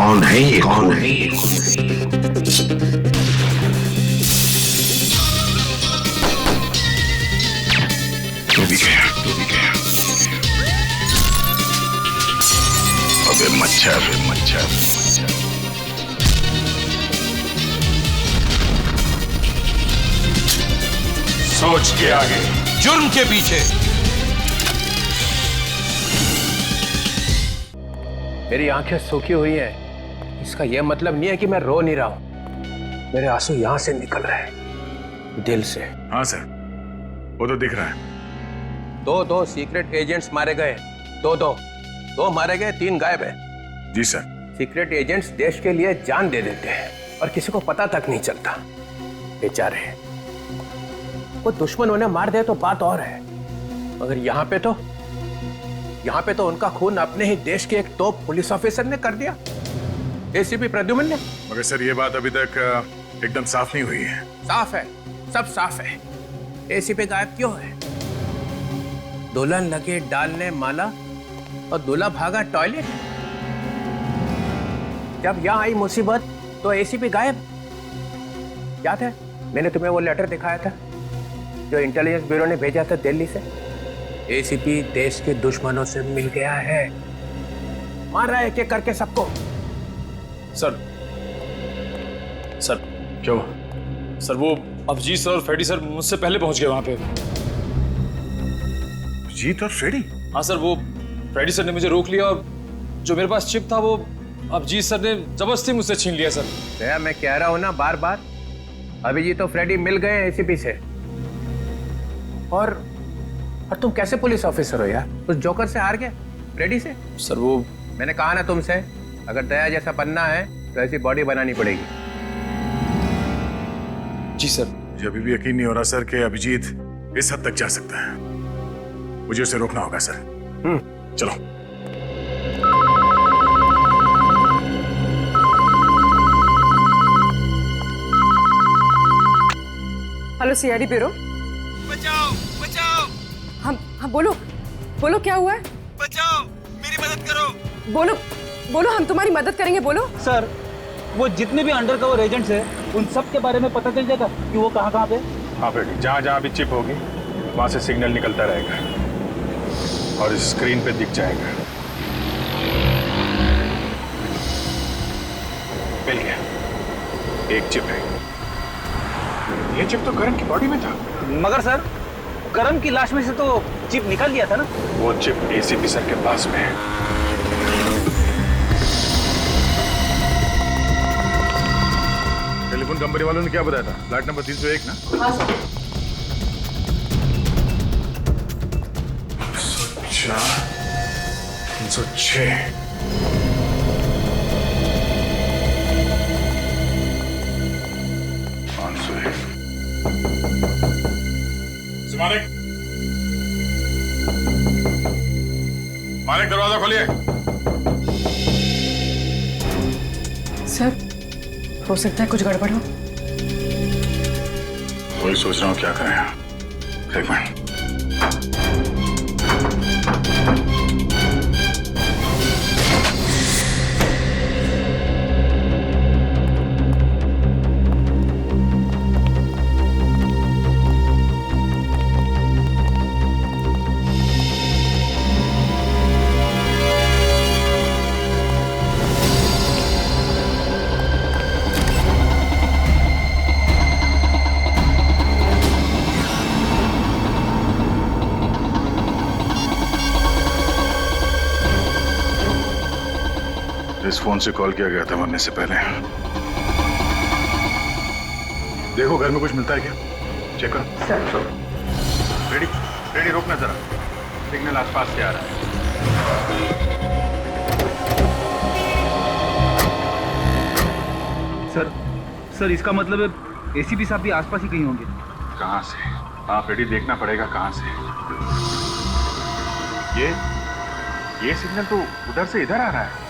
कौन है ये? कौन है ये? तू भी गया, तू भी गया। अबे मच्छर, मच्छर, मच्छर। सोच के आगे, जुर्म के पीछे। मेरी आंखें सूखी हुई हैं, इसका यह मतलब नहीं है कि मैं रो नहीं रहा हूं। मेरे आंसू यहां से निकल रहे हैं, दिल से। हाँ सर, वो तो दिख रहा है। दो सीक्रेट एजेंट्स मारे गए। दो मारे गए, 3 गायब है। जी सर। सीक्रेट एजेंट्स देश के लिए जान दे देते हैं और किसी को पता तक नहीं चलता। बेचारे, वो दुश्मन उन्हें मार दे तो बात और है, मगर यहाँ पे तो उनका खून अपने ही देश के एक टॉप पुलिस ऑफिसर ने कर दिया, एसीपी प्रद्युमन ने। मगर सर, ये बात अभी तक एकदम साफ नहीं हुई है। साफ है, सब साफ है। एसीपी गायब क्यों है? दुल्हन लगे डालने माला और दूल्हा भागा टॉयलेट। जब यहाँ आई मुसीबत तो एसीपी गायब। याद है, मैंने तुम्हें वो लेटर दिखाया था जो इंटेलिजेंस ब्यूरो ने भेजा था दिल्ली से। एसीपी देश के दुश्मनों से मिल गया है, मार रहा है एक-एक करके सबको। सर क्या हुआ? सर, वो अभिजीत सर और फ्रेडी सर मुझसे पहले पहुंच गए वहां पे। जीत और फ्रेडी? हाँ सर, वो फ्रेडी सर ने मुझे रोक लिया और जो मेरे पास चिप था वो अभिजीत सर ने जबरदस्ती मुझसे छीन लिया सर। भैया, मैं कह रहा हूं ना बार बार, अभिजीत तो फ्रेडी मिल गए एसीपी से। और तुम कैसे पुलिस ऑफिसर हो यार? उस जोकर से हार गए, फ्रेडी से। सर वो मैंने कहा ना तुमसे, अगर दया जैसा बनना है तो ऐसी बॉडी बनानी पड़ेगी। जी सर। मुझे अभी भी यकीन नहीं हो रहा सर कि अभिजीत इस हद तक जा सकता है। मुझे उसे रोकना होगा सर। चलो। Hello CID bureau. बचाओ बचाओ। हाँ बोलो क्या हुआ है? बचाओ, मेरी मदद करो। बोलो हम तुम्हारी मदद करेंगे, बोलो। सर, वो जितने भी अंडर कवर एजेंट्स हैं उन सब के बारे में पता चल जाएगा कि वो कहाँ पे। हाँ फ्रेडी, जहाँ जहाँ भी चिप होगी वहाँ से सिग्नल निकलता रहेगा और स्क्रीन पे दिख जाएगा। मिल गया, एक चिप है। ये चिप तो करण की बॉडी में था। मगर सर, करण की लाश में से तो चिप निकल लिया था ना। वो चिप एसीपी सर के पास में है। टेलीफोन कंपनी वालों ने क्या बताया था? फ्लैट नंबर 301 ना? हाँ सर। 306। मालिक, दरवाजा खोलिए। सर, हो सकता है कुछ गड़बड़ हो। वही सोच रहा हूँ क्या करें। एक मिनट। इस फोन से कॉल किया गया था मरने से पहले। देखो घर में कुछ मिलता है क्या? चेक करो। सर। रेडी रोकना जरा, सिग्नल आसपास से आ रहा है। सर इसका मतलब है एसीपी साहब भी आसपास ही कहीं होंगे। कहाँ से? हाँ रेडी, देखना पड़ेगा कहाँ से। ये सिग्नल तो उधर से इधर आ रहा है।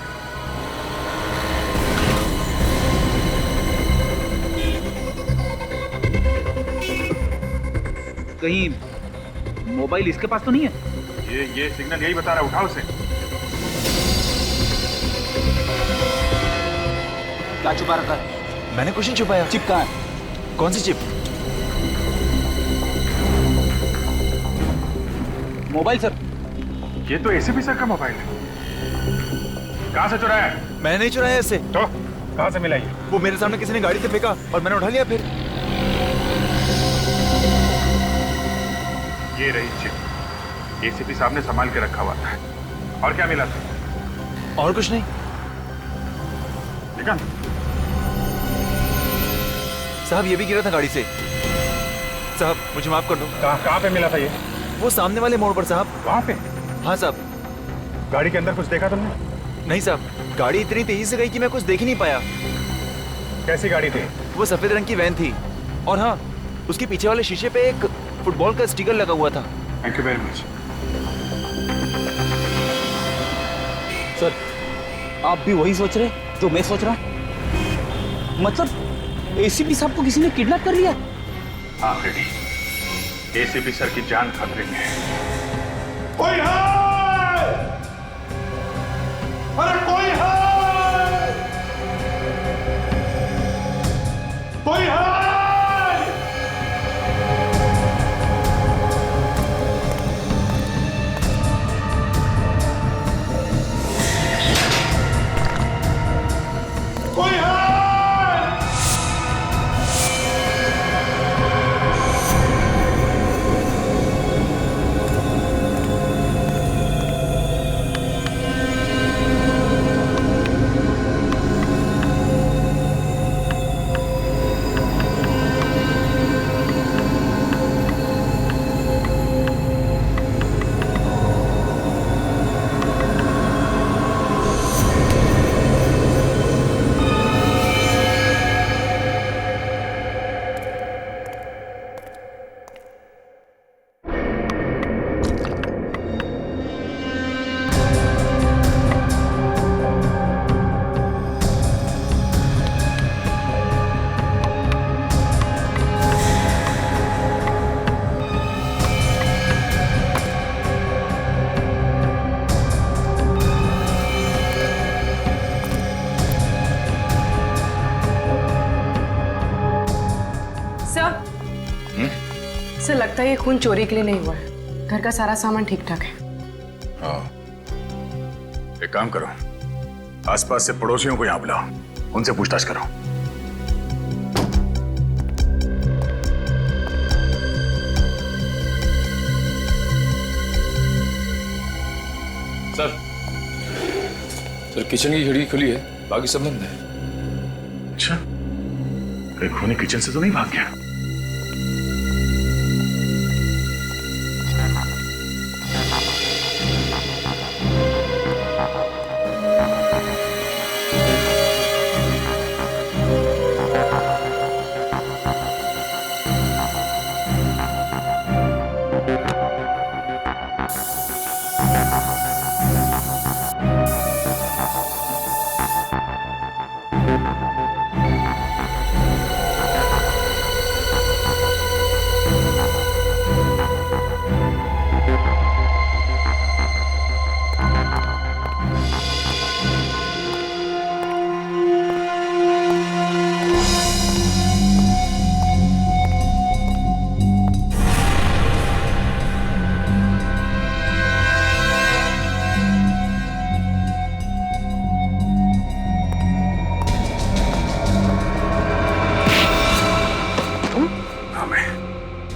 कहीं मोबाइल इसके पास तो नहीं है? ये सिग्नल यही बता रहा है, उठाओ उसे। क्या छुपा रखा है? मैंने कुछ नहीं छुपाया। चिप कहाँ है? कौन सी चिप? Mobile sir. ये तो एसीपी सर का मोबाइल है। कहाँ से चुराया है? मैंने नहीं चुराया इसे। तो कहाँ से मिला ये? वो मेरे सामने किसी ने गाड़ी से फेंका और मैंने उठा लिया। फिर ये रही चिप। एसीपी साहब ने संभाल के रखा हुआ था। और क्या मिला था? और कुछ नहीं। ठीक है साहब, ये भी गिरा था गाड़ी से। साहब मुझे माफ कर दो। कहाँ पे मिला था ये? वो सामने वाले मोड़ पर साहब। वहाँ पे? हाँ साहब। गाड़ी के अंदर कुछ देखा तुमने? नहीं साहब, गाड़ी इतनी तेजी से गई कि मैं कुछ देख ही नहीं पाया। कैसी गाड़ी थी? वो सफेद रंग की वैन थी और हाँ, उसके पीछे वाले शीशे पे एक फुटबॉल का स्टिकर लगा हुआ था। Thank you very much. Sir, आप भी वही सोच रहे जो मैं सोच रहा हूँ? मतलब एसीपी साहब को किसी ने किडनैप कर लिया? हाँ रेडी। एसीपी सर की जान खतरे में है। कोई है? अरे कोई है? कोई है? कोई है? सर लगता है ये खून चोरी के लिए नहीं हुआ है। घर का सारा सामान ठीक ठाक है। हाँ। एक काम करो, आसपास से पड़ोसियों को यहाँ बुलाओ, उनसे पूछताछ करो। सर, किचन की खिड़की खुली है, बाकी सब बंद है। अच्छा, कहीं खूनी किचन से तो नहीं भाग गया?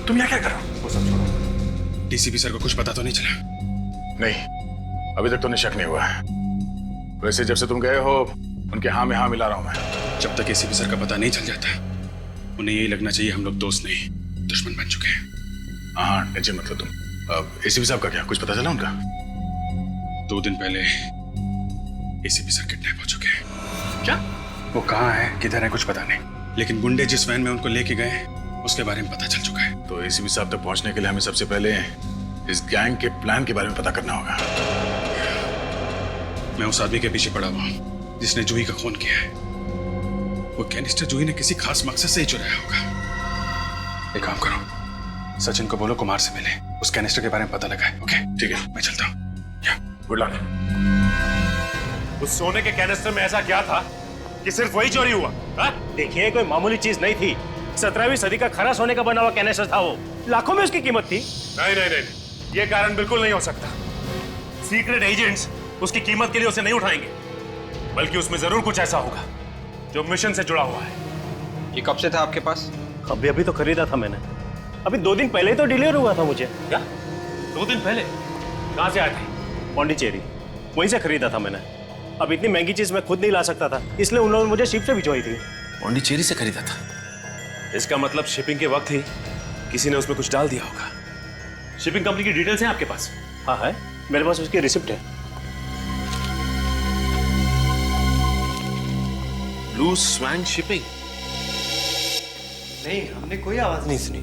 तुम यहाँ क्या कर रहे हो? वो सब छोड़ो। डीसीपी सर को कुछ पता तो नहीं चला? नहीं, अभी तक तो निशक नहीं हुआ है। वैसे जब से तुम गए हो उनके हाँ में हाँ मिला रहा हूं मैं। जब तक एसीपी सर का पता नहीं चल जाता उन्हें यही लगना चाहिए हम लोग दोस्त नहीं दुश्मन बन चुके हैं। हाँ टेंशन मत लो तुम। अब एसीपी साहब का क्या कुछ पता चला उनका? 2 दिन पहले एसीपी सर किडनैप हो चुके हैं। क्या? वो कहाँ है किधर है कुछ पता नहीं, लेकिन गुंडे जिस वैन में उनको लेके गए उसके बारे में पता चल चुका है। तो एसीपी साहब तक पहुंचने के लिए हमें सबसे पहले इस गैंग के प्लान के बारे में पता करना होगा। मैं उस आदमी के पीछे पड़ा हुआ हूँ जिसने जूही का खून किया है। वो कैनिस्टर जूही ने किसी खास मकसद से ही चुराया होगा। एक काम करो, सचिन को बोलो कुमार से मिले, उस कैनिस्टर के बारे में पता लगाए। ओके ठीक है, मैं चलता हूँ। Good luck. उस सोने के कैनिस्टर में ऐसा क्या था कि सिर्फ वही चोरी हुआ? देखिए, कोई मामूली चीज नहीं थी। 17वीं सदी का खरा सोने का बना हुआ कैनिस्टर था वो। लाखों में उसकी कीमत थी। नहीं नहीं नहीं, ये कारण बिल्कुल नहीं हो सकता। सीक्रेट एजेंट्स उसकी कीमत के लिए उसे नहीं उठाएंगे, बल्कि उसमें जरूर कुछ ऐसा होगा जो मिशन से जुड़ा हुआ है। ये कब से था आपके पास? अभी तो खरीदा था मैंने। अभी 2 दिन पहले ही तो डिलीवर हुआ था मुझे। क्या 2 दिन पहले? कहां से आए थे? पौंडीचेरी, वहीं से खरीदा था मैंने। अब इतनी महंगी चीज मैं खुद नहीं ला सकता था, इसलिए उन लोगों ने मुझे शिप से भिजवाई थी। पौंडीचेरी से खरीदा था? इसका मतलब शिपिंग के वक्त ही किसी ने उसमें कुछ डाल दिया होगा। शिपिंग कंपनी की डिटेल्स हैं आपके पास? हाँ है, मेरे पास उसकी रिसिप्ट है। Blue swing shipping? नहीं, हमने कोई आवाज नहीं सुनी।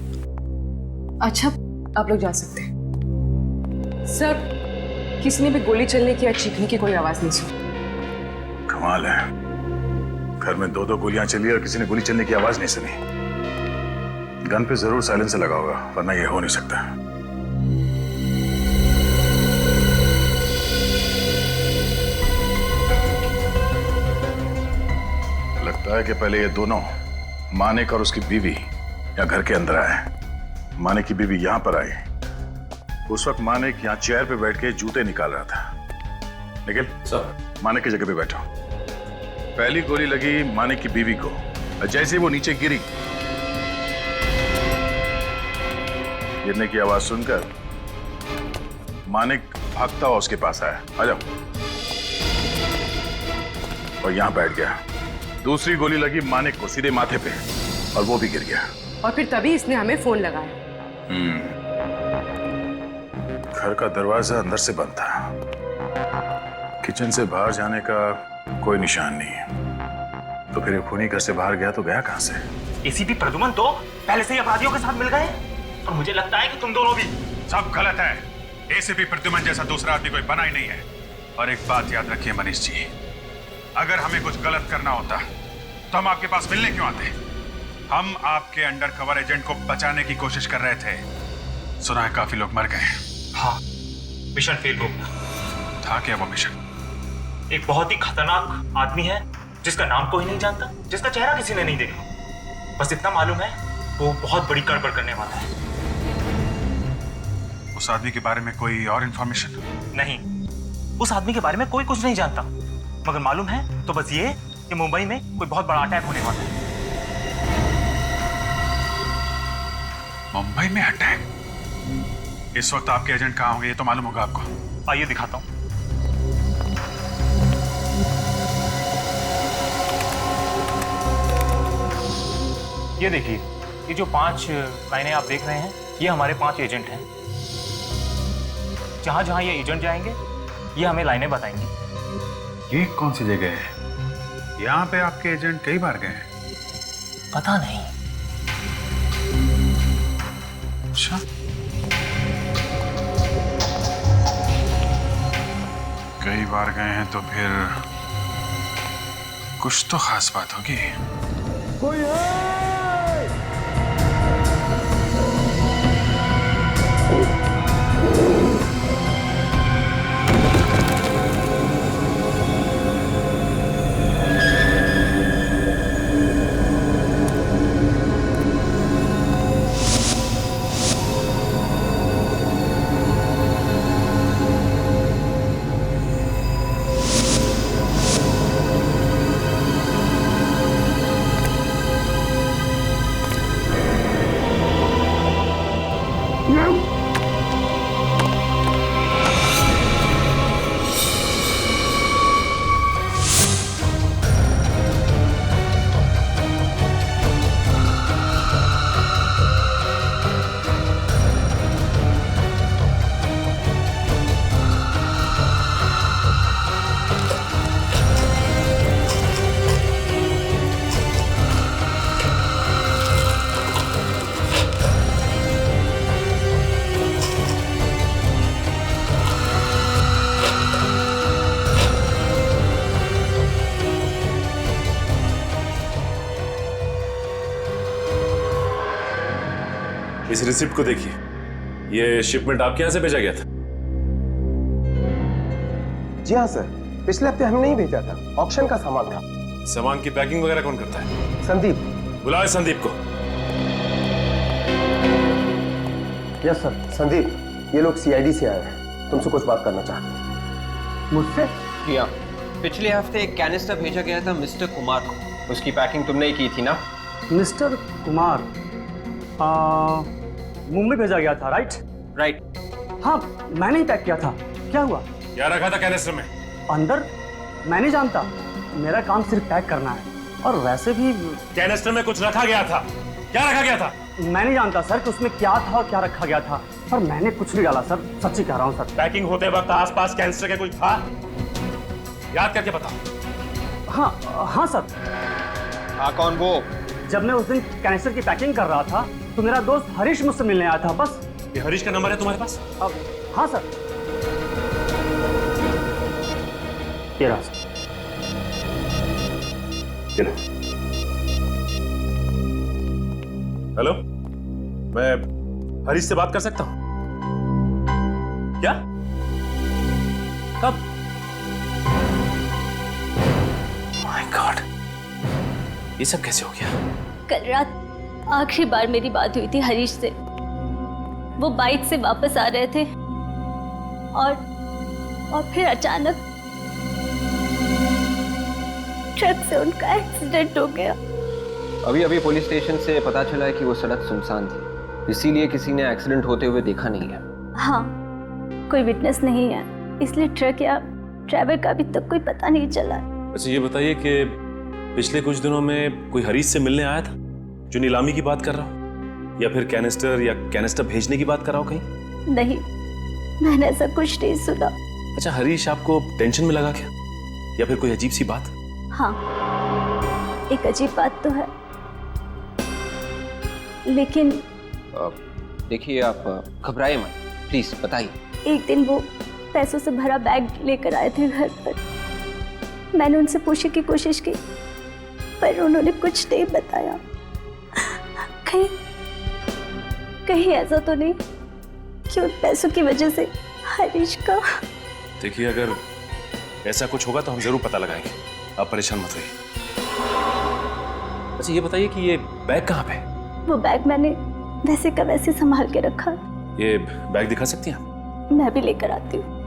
अच्छा, आप लोग जा सकते हैं। सर, किसी ने भी गोली चलने की या चीखने की कोई आवाज नहीं सुनी। कमाल है, घर में 2-2 गोलियां चली और किसी ने गोली चलने की आवाज नहीं सुनी। गन पे जरूर साइलेंसर लगा होगा, वरना ये हो नहीं सकता। लगता है कि पहले ये दोनों, मानिक और उसकी बीवी, यहाँ घर के अंदर आए। मानिक की बीवी यहाँ पर आई। उस वक्त मानिक यहाँ चेयर पे बैठ के जूते निकाल रहा था। निखिल सर, मानिक की जगह पे बैठो। पहली गोली लगी मानिक की बीवी को, और जैसे वो नीचे गिरी, गिरने की आवाज सुनकर मानिक भागता हुआ उसके पास आया। आ जाओ। और यहां बैठ गया। दूसरी गोली लगी मानिक को सीधे माथे पे, और वो भी गिर गया। और फिर तभी इसने हमें फोन लगाया। घर का दरवाजा अंदर से बंद था। किचन से बाहर जाने का कोई निशान नहीं। तो फिर ये खूनी घर से बाहर गया तो गया कहां से? एसीपी प्रद्युमन तो पहले से ही अपराधियों के साथ मिल गए, और मुझे लगता है कि तुम दोनों भी। सब गलत है। एसीपी प्रद्युमन जैसा दूसरा आदमी कोई बना ही नहीं है। और एक बात याद रखिए मनीष जी, अगर हमें कुछ गलत करना होता तो हम आपके पास मिलने क्यों आते? हम आपके अंडर कवर एजेंट को बचाने की कोशिश कर रहे थे। सुना है काफी लोग मर गए। हाँ, मिशन फेल हो गया। था क्या वो मिशन? एक बहुत ही खतरनाक आदमी है जिसका नाम कोई नहीं जानता, जिसका चेहरा किसी ने नहीं देखा। बस इतना मालूम है वो बहुत बड़ी गड़बड़ करने वाला है। उस आदमी के बारे में कोई और इंफॉर्मेशन? नहीं, उस आदमी के बारे में कोई कुछ नहीं जानता, मगर मालूम है तो बस ये कि मुंबई में कोई बहुत बड़ा अटैक होने वाला है। मुंबई में अटैक? इस वक्त आपके एजेंट कहाँ होंगे ये तो मालूम होगा आपको। आइए दिखाता हूं। ये देखिए, ये जो 5 लाइनें आप देख रहे हैं, ये हमारे 5 एजेंट हैं। जहां जहां ये एजेंट जाएंगे, ये हमें लाइनें बताएंगे। ये कौन सी जगह है? यहाँ पे आपके एजेंट कई बार गए हैं। पता नहीं। अच्छा, कई बार गए हैं तो फिर कुछ तो खास बात होगी। कोई है? इस रिसिप्ट को देखिए, ये शिपमेंट आपके यहां से भेजा गया था? जी हाँ सर, पिछले हफ्ते हमने ही भेजा था। ऑक्शन का सामान था। सामान की पैकिंग वगैरह कौन करता है? संदीप। बुलाओ इस संदीप को। Yes sir. संदीप, ये लोग सीआईडी से आए हैं, तुमसे कुछ बात करना चाहते हैं। मुझसे? जी हाँ। पिछले हफ्ते एक कैनिस्टर भेजा गया था मिस्टर कुमार को, उसकी पैकिंग तुमने ही की थी ना? मिस्टर कुमार मुंबई भेजा गया था, राइट? राइट। हाँ, मैंने ही पैक किया था। क्या हुआ? क्या रखा था कैनिस्टर में? अंदर? मैं नहीं जानता, मेरा काम सिर्फ पैक करना है। और वैसे भी कैनिस्टर में कुछ रखा गया था। क्या रखा गया था? मैं नहीं जानता सर कि उसमें क्या था और क्या रखा गया था, पर मैंने कुछ नहीं डाला सर, सच्ची कह रहा हूँ सर। पैकिंग होते वक्त आसपास कैनिस्टर के कोई था? याद करके बताओ। हाँ सर। हाँ, कौन वो? जब मैं उस दिन कैनिस्टर की पैकिंग कर रहा था तो मेरा दोस्त हरीश मुझसे मिलने आया था, बस। ये हरीश का नंबर है तुम्हारे पास? हाँ सर। ये रहा सर। चलो। हेलो, मैं हरीश से बात कर सकता हूं? क्या? कब? माय गॉड, ये सब कैसे हो गया? कल रात आखिरी बार मेरी बात हुई थी हरीश से। वो बाइक से वापस आ रहे थे और फिर अचानक ट्रक से उनका एक्सीडेंट हो गया। अभी अभी पुलिस स्टेशन से पता चला है कि वो सड़क सुनसान थी, इसीलिए किसी ने एक्सीडेंट होते हुए देखा नहीं है। हाँ, कोई विटनेस नहीं है, इसलिए ट्रक या ड्राइवर का अभी तक कोई पता नहीं चला। अच्छा, ये बताइए कि पिछले कुछ दिनों में कोई हरीश से मिलने आया था जो नीलामी की बात कर रहा हो, या फिर कैनिस्टर भेजने की बात कर रहा हो कहीं? नहीं, मैंने ऐसा कुछ नहीं सुना। अच्छा, हरीश आपको टेंशन में लगा क्या, या फिर कोई अजीब सी बात? हाँ, एक अजीब बात तो है, लेकिन देखिए, आप घबराए मत, प्लीज बताइए। एक दिन वो पैसों से भरा बैग लेकर आए थे घर पर। मैंने उनसे पूछने की कोशिश की, पर उन्होंने कुछ नहीं बताया। कहीं ऐसा तो नहीं कि उन पैसों की वजह से हरीश का। देखिए, अगर ऐसा कुछ होगा तो हम जरूर पता लगाएंगे, आप परेशान मत होइए। अच्छा, ये बताइए कि ये बैग कहाँ पे? वो बैग मैंने वैसे का वैसे संभाल के रखा। ये बैग दिखा सकती हैं आप? मैं भी लेकर आती हूँ।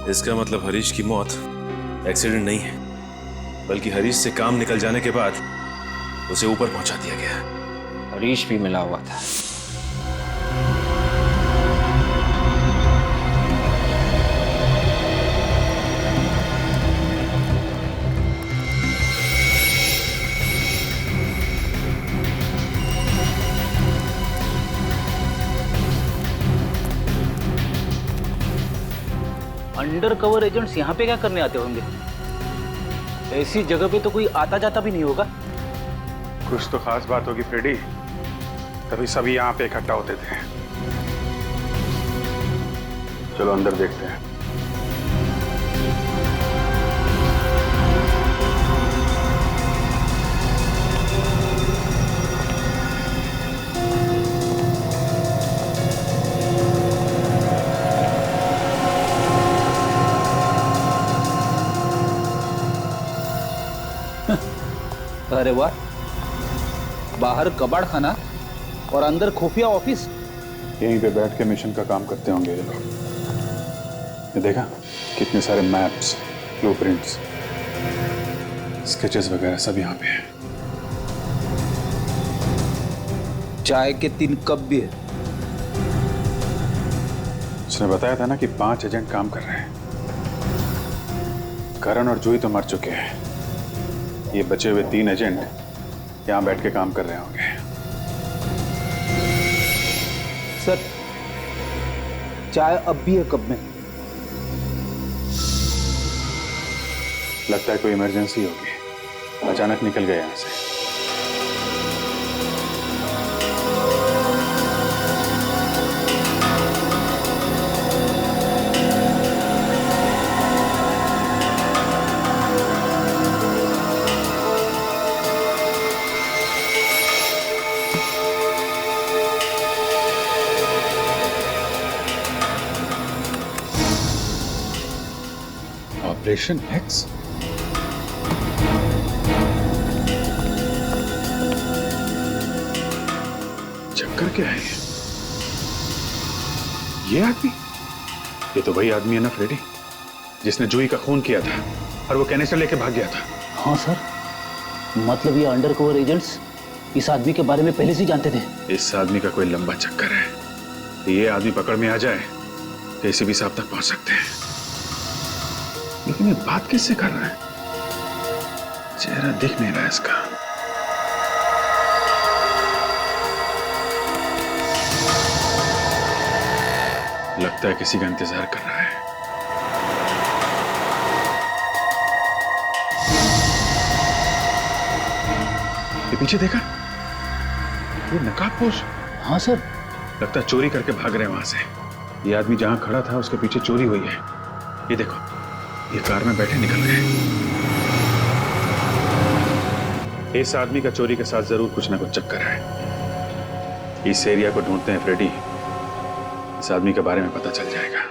इसका मतलब हरीश की मौत एक्सीडेंट नहीं है, बल्कि हरीश से काम निकल जाने के बाद उसे ऊपर पहुंचा दिया गया। हरीश भी मिला हुआ था। अंडर कवर एजेंट्स यहाँ पे क्या करने आते होंगे? ऐसी जगह पे तो कोई आता जाता भी नहीं होगा। कुछ तो खास बात होगी फ्रेडी, तभी सभी यहाँ पे इकट्ठा होते थे। चलो अंदर देखते हैं। अरे वाह, बाहर कबाड़ खाना और अंदर खुफिया ऑफिस। यहीं पे बैठ के मिशन का काम करते होंगे ये लोग। ये देखा, कितने सारे मैप्स, ब्लूप्रिंट्स, स्केचेस वगैरह सब यहाँ पे हैं। चाय के 3 कप भी है। उसने बताया था ना कि 5 एजेंट काम कर रहे हैं। करण और जूही तो मर चुके हैं, ये बचे हुए 3 एजेंट यहां बैठ के काम कर रहे होंगे। सर, चाय अब भी है कप में। लगता है कोई इमरजेंसी होगी, अचानक निकल गए यहां से। Operation x? चक्कर क्या है ये आदमी? ये तो वही आदमी है ना फ्रेडी, जिसने जूही का खून किया था और वो कैनिस्टर लेके भाग गया था। हाँ सर, मतलब ये अंडरकवर एजेंट्स इस आदमी के बारे में पहले से ही जानते थे। इस आदमी का कोई लंबा चक्कर है। ये आदमी पकड़ में आ जाए तो एसीपी साहब तक पहुंच सकते हैं। लेकिन ये बात किससे कर रहा है? चेहरा दिख नहीं रहा इसका। लगता है किसी का इंतजार कर रहा है। ये पीछे देखा, ये नकाबपोश। हाँ सर, लगता है चोरी करके भाग रहे हैं वहां से। ये आदमी जहां खड़ा था उसके पीछे चोरी हुई है। ये देखो, ये कार में बैठे निकल गए। इस आदमी का चोरी के साथ जरूर कुछ ना कुछ चक्कर है। इस एरिया को ढूंढते हैं फ्रेडी, इस आदमी के बारे में पता चल जाएगा।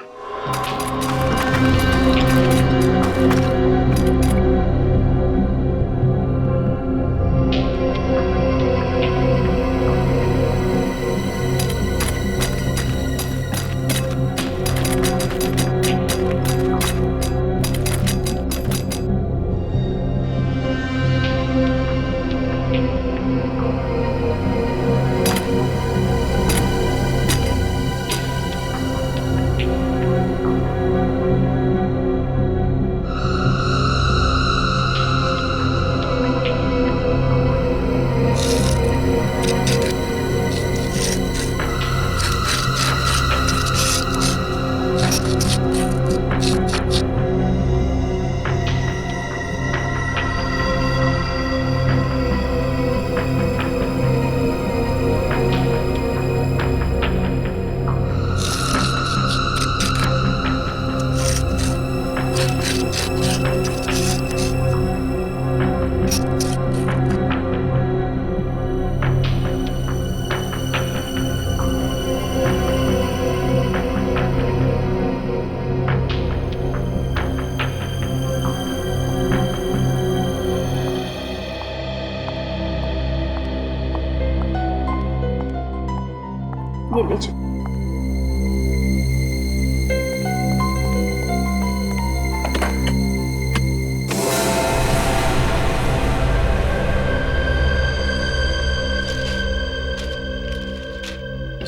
ये लीजिए।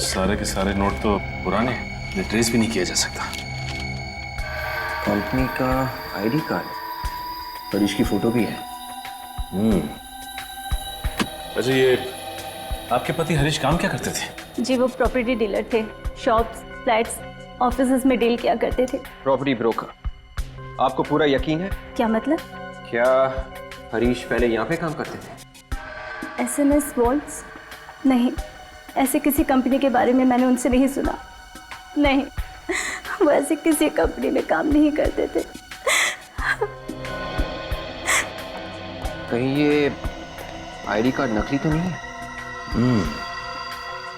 सारे के सारे नोट तो पुराने हैं, ये ट्रेस भी नहीं किया जा सकता। कंपनी का आईडी कार्ड, हरीश की फोटो भी है। अच्छा, ये आपके पति हरीश काम क्या करते थे? जी वो प्रॉपर्टी डीलर थे, शॉप्स, फ्लैट्स, ऑफिसेज में डील किया करते थे। Property broker. आपको पूरा यकीन है? क्या मतलब? क्या हरीश पहले यहाँ पे काम करते थे? SMS vaults? नहीं, ऐसे किसी कंपनी के बारे में मैंने उनसे नहीं सुना। नहीं, वो ऐसे किसी कंपनी में काम नहीं करते थे। कहीं ये आईडी कार्ड नकली तो नहीं है?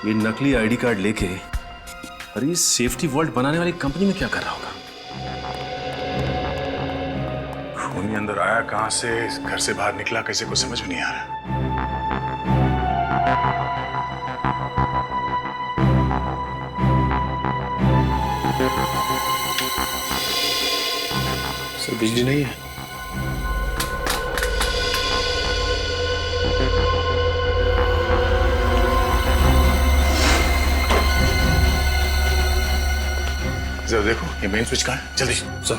ये नकली आईडी कार्ड लेके हरीश सेफ्टी वॉल्ट बनाने वाली कंपनी में क्या कर रहा होगा? खूनी अंदर आया कहां से, घर से बाहर निकला कैसे, को समझ में नहीं आ रहा। सर, बिजली नहीं है। जरा देखो ये मेन स्विच कहाँ है, जल्दी। सर,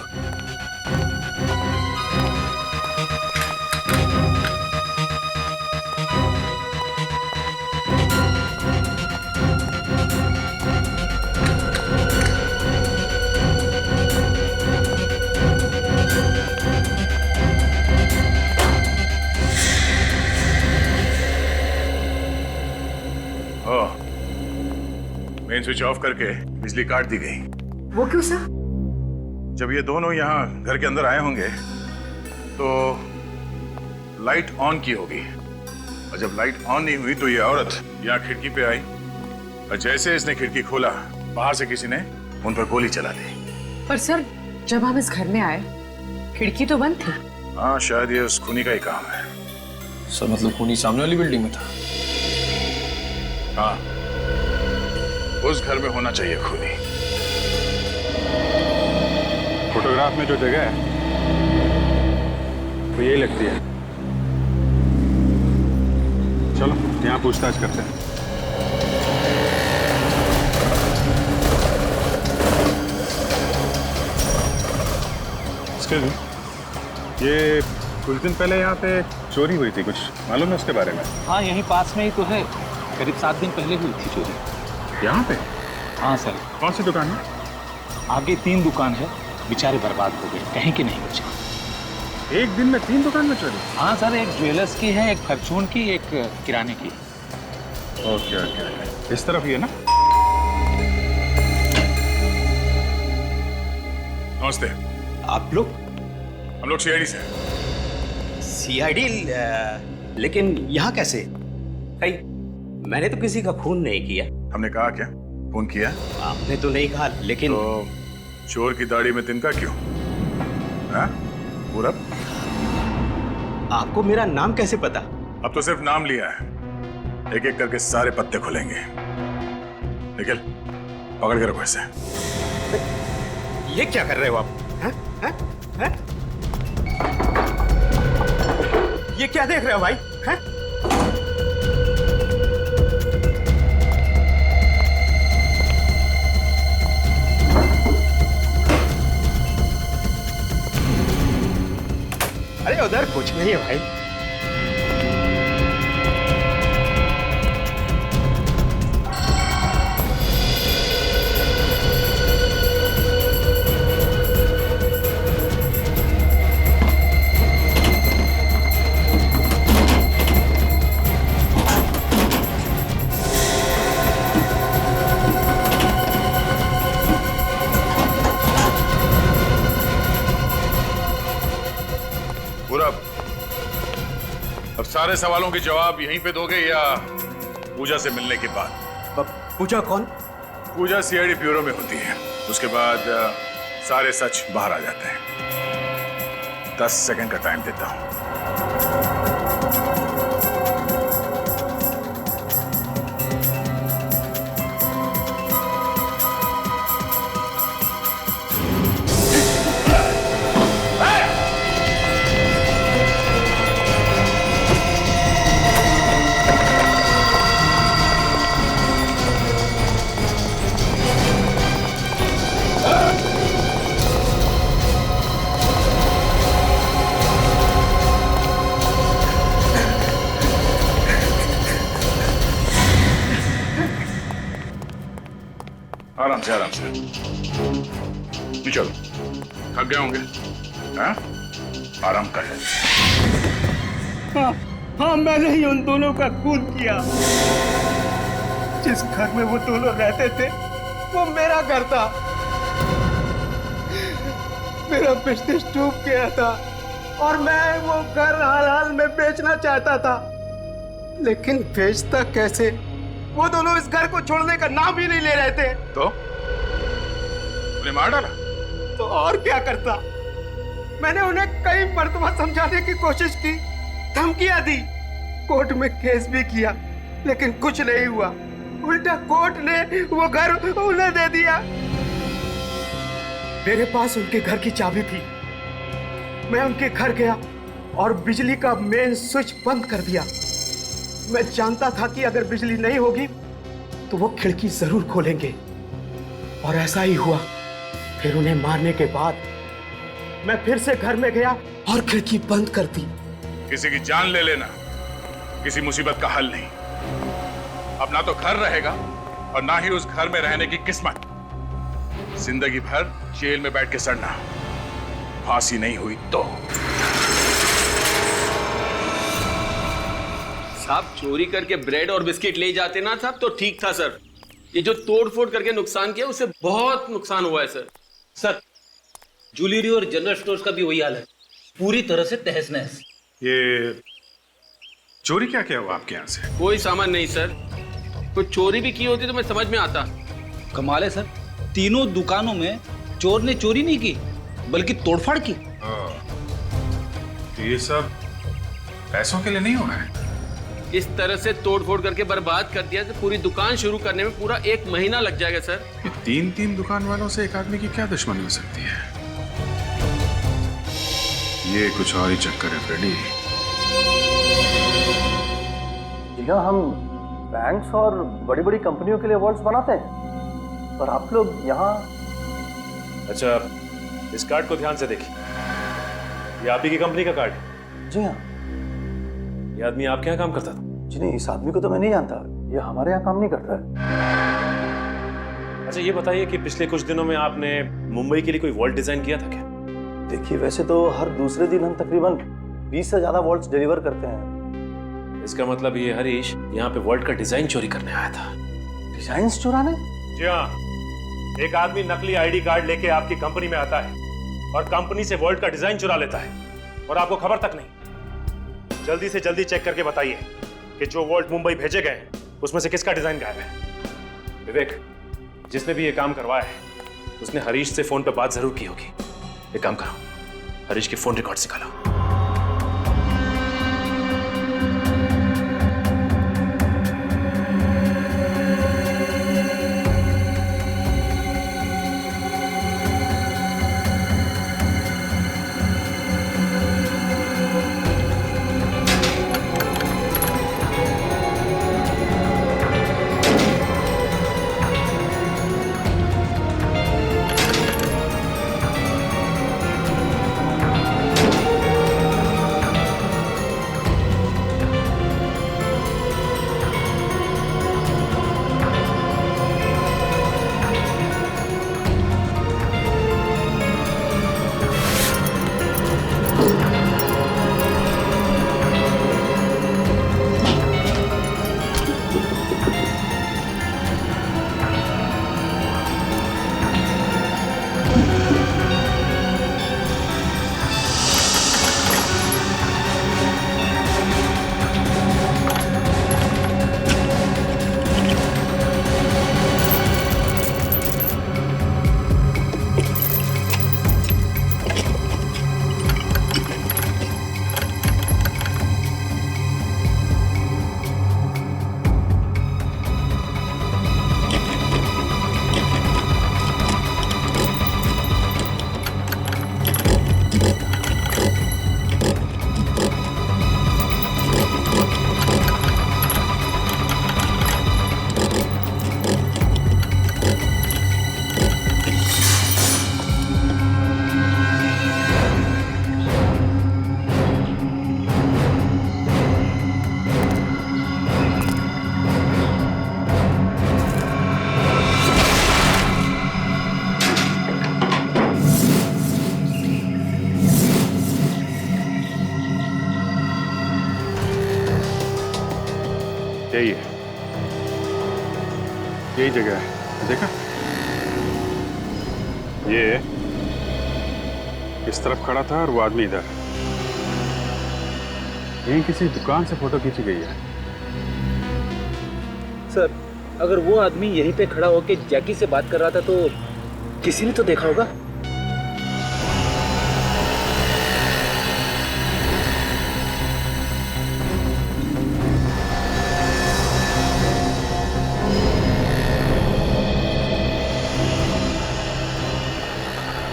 मेन स्विच ऑफ करके बिजली काट दी गई। वो क्यों सर? जब ये दोनों यहाँ घर के अंदर आए होंगे तो लाइट ऑन की होगी, और जब लाइट ऑन नहीं हुई तो ये औरत यहाँ खिड़की पे आई, और जैसे इसने खिड़की खोला बाहर से किसी ने उन पर गोली चला दी। पर सर, जब हम इस घर में आए खिड़की तो बंद थी। हाँ, शायद ये उस खूनी का ही काम है। सर मतलब खूनी सामने वाली बिल्डिंग में था? हाँ, उस घर में होना चाहिए खूनी। फोटोग्राफ में जो जगह है वो यही लगती है। चलो यहाँ पूछताछ करते हैं। ये कुछ दिन पहले यहाँ पे चोरी हुई थी, कुछ मालूम है उसके बारे में? हाँ, यहीं पास में ही तो है। करीब 7 दिन पहले हुई थी चोरी। यहाँ पे? हाँ सर। कौन सी दुकान है? आगे 3 दुकान है, बेचारे बर्बाद हो गए, कहीं के नहीं बचे। एक दिन में 3 दुकान में चोरी? हाँ सर, एक ज्वेलर्स की है, एक फॉर्चून की, एक किराने की। ओके ओके ओके, इस तरफ ही है ना? नमस्ते। आप लोग? हम लोग सीआईडी से। सीआईडी? लेकिन यहाँ कैसे? भाई, मैंने तो किसी का खून नहीं किया। हमने कहा क्या खून किया? आपने तो नहीं कहा, लेकिन तो चोर की दाढ़ी में तिनका क्यों? हाँ? पूरब? आपको मेरा नाम कैसे पता? अब तो सिर्फ नाम लिया है, एक एक करके सारे पत्ते खुलेंगे। निखिल, पकड़ के रखो इसे। ये क्या कर रहे हो आप? हैं? हैं? हैं? ये क्या देख रहे हो भाई? हैं? अरे उधर कुछ नहीं है भाई। पूरब, अब सारे सवालों के जवाब यहीं पे दोगे या पूजा से मिलने के बाद? पूजा कौन? पूजा सीआईडी ब्यूरो में होती है, उसके बाद सारे सच बाहर आ जाते हैं। 10 सेकंड का टाइम देता हूं। आराम से, आराम से। चलो, थक गए होंगे? हाँ? आराम कर। हाँ, हाँ, मैंने ही उन दोनों का खून किया। जिस घर में वो दोनों रहते थे वो मेरा घर था। मेरा बिजनेस डूब गया था और मैं वो घर हाल हाल में बेचना चाहता था, लेकिन बेचता कैसे? वो दोनों इस घर को छोड़ने का नाम ही नहीं ले रहे थे। तो उन्हें मार डाला? तो और क्या करता? मैंने उन्हें कई मर्तबा समझाने की कोशिश की, धमकियां दी, कोर्ट में केस भी किया, लेकिन कुछ नहीं हुआ। उल्टा कोर्ट ने वो घर उन्हें दे दिया। मेरे पास उनके घर की चाबी थी। मैं उनके घर गया और बिजली का मेन स्विच बंद कर दिया। मैं जानता था कि अगर बिजली नहीं होगी तो वो खिड़की जरूर खोलेंगे, और ऐसा ही हुआ। फिर उन्हें मारने के बाद मैं फिर से घर में गया और खिड़की बंद कर दी। किसी की जान ले लेना किसी मुसीबत का हल नहीं। अब ना तो घर रहेगा और ना ही उस घर में रहने की किस्मत। जिंदगी भर जेल में बैठ के सड़ना। फांसी नहीं हुई तो। साहब, चोरी करके ब्रेड और बिस्किट ले जाते ना साहब तो ठीक था सर। ये जो तोड़ फोड़ करके नुकसान किया उससे बहुत नुकसान हुआ है सर। सर, ज्वेलरी और जनरल स्टोर्स का भी वही हाल है, पूरी तरह से तहस नहस। ये चोरी क्या क्या हुआ आपके यहाँ से? कोई सामान नहीं सर। कोई चोरी भी की होती तो मैं समझ में आता। कमाल है सर, तीनों दुकानों में चोर ने चोरी नहीं की बल्कि तोड़फाड़ की। ये सब पैसों के लिए नहीं हो रहा है। इस तरह से तोड़ फोड़ करके बर्बाद कर दिया तो पूरी दुकान शुरू करने में पूरा 1 महीना लग जाएगा सर। ये 3 दुकान वालों से एक आदमी की क्या दुश्मनी हो सकती है? ये कुछ और ही चक्कर है फ्रेडी। जी हाँ, हम बैंक्स और बड़ी बड़ी कंपनियों के लिए वॉल्ट्स बनाते हैं, पर आप लोग यहाँ। अच्छा, इस कार्ड को ध्यान से देखिए। ये आप ही की कंपनी का कार्ड है? जी हाँ। ये आदमी आपके यहाँ काम करता था? जी नहीं, इस आदमी को तो मैं नहीं जानता, ये हमारे यहाँ काम नहीं करता है। अच्छा, ये बताइए कि पिछले कुछ दिनों में आपने मुंबई के लिए कोई वॉल्ट डिजाइन किया था क्या? देखिए, वैसे तो हर दूसरे दिन हम तकरीबन 20 से ज्यादा वॉल्ट्स डिलीवर करते हैं। इसका मतलब ये हरीश यहाँ पे वॉल्ट का डिजाइन चोरी करने आया था। डिजाइन चुराने? जी हाँ, एक आदमी नकली आईडी कार्ड लेके आपकी कंपनी में आता है और कंपनी से वॉल्ट का डिजाइन चुरा लेता है और आपको खबर तक नहीं। जल्दी से जल्दी चेक करके बताइए कि जो वॉल्ट मुंबई भेजे गए उसमें से किसका डिजाइन गायब है। विवेक, जिसने भी ये काम करवाया है उसने हरीश से फोन पे बात जरूर की होगी। एक काम करो, हरीश के फोन रिकॉर्ड निकालो। यही है, यही जगह है। देखा, ये इस तरफ खड़ा था और वो आदमी इधर। यहीं किसी दुकान से फोटो खींची गई है। सर, अगर वो आदमी यहीं पे खड़ा होकर जैकी से बात कर रहा था तो किसी ने तो देखा होगा।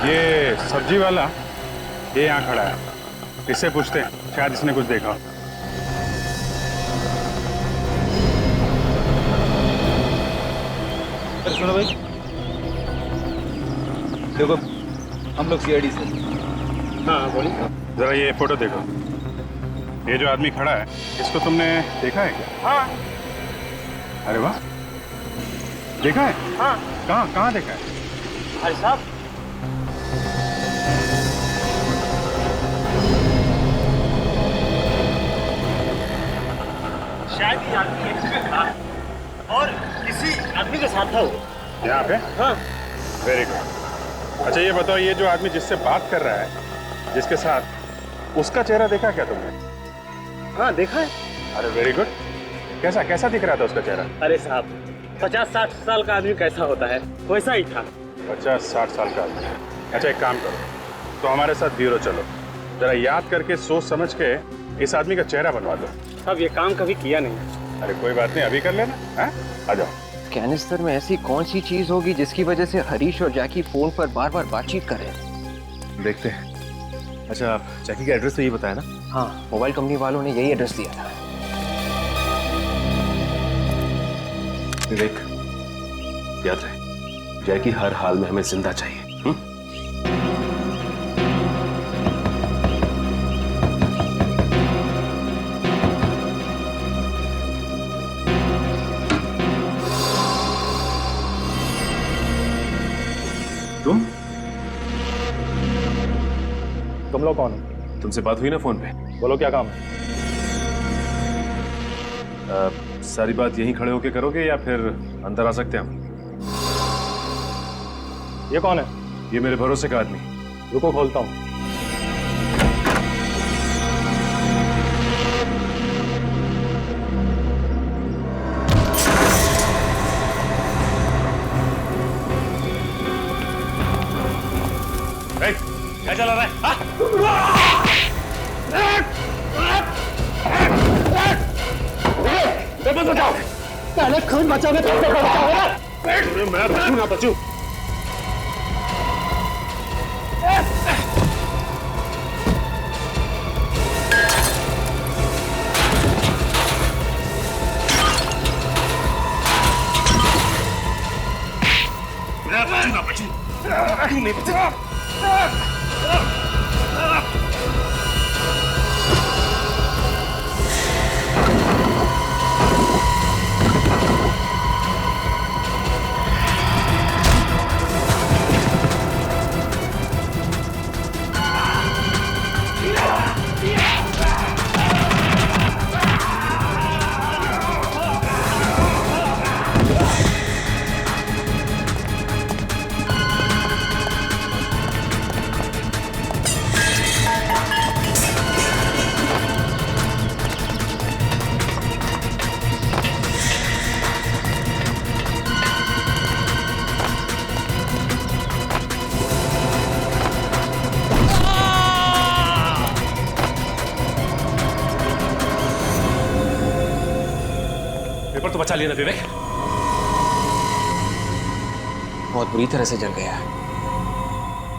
ये सब्जी वाला ये यहाँ खड़ा है, इससे पूछते हैं, शायद इसने कुछ देखा। अरे सुनो भाई, देखो हम लोग सीआईडी से। हाँ बोलिए। जरा ये फोटो देखो, ये जो आदमी खड़ा है इसको तुमने देखा है क्या? हाँ। अरे वाह, देखा है? हाँ। कहाँ देखा है? अरे साहब, शायद ये आदमी इसमें था और किसी आदमी के साथ था वो। यहाँ पे? हाँ। Very good. अच्छा ये बताओ, ये जो आदमी जिससे बात कर रहा है, जिसके साथ, उसका चेहरा देखा क्या तुमने? हाँ देखा है। अरे वेरी गुड। कैसा कैसा दिख रहा था उसका चेहरा? अरे साहब, 50-60 साल का आदमी कैसा होता है वैसा ही था। 50-60 साल का आदमी। अच्छा एक काम करो, तो हमारे साथ ब्यूरो चलो, जरा याद करके सोच समझ के इस आदमी का चेहरा बनवा दो। अब ये काम कभी किया नहीं। अरे कोई बात नहीं, अभी कर लेना। हैं? आ जाओ। कैनिस्टर में ऐसी कौन सी चीज होगी जिसकी वजह से हरीश और जैकी फोन पर बार बार बातचीत कर रहे हैं? देखते हैं। अच्छा, जैकी का एड्रेस तो ये बताया ना? हाँ, मोबाइल कंपनी वालों ने यही एड्रेस दिया था। विवेक, याद रहे, जैकी हर हाल में हमें जिंदा चाहिए। तुम लोग कौन हो? तुमसे बात हुई ना फोन पे? बोलो क्या काम है? सारी बात यहीं खड़े होके करोगे या फिर अंदर आ सकते हैं हम? ये कौन है? ये मेरे भरोसे का आदमी। रुको, खोलता हूँ। क्या चला रहा है? बचाओ! पहले खून बचाओगे तो मैं बचूं ना बचूं। नहीं बचूं। तो बचा लिया ना विवेक? बहुत बुरी तरह से जल गया।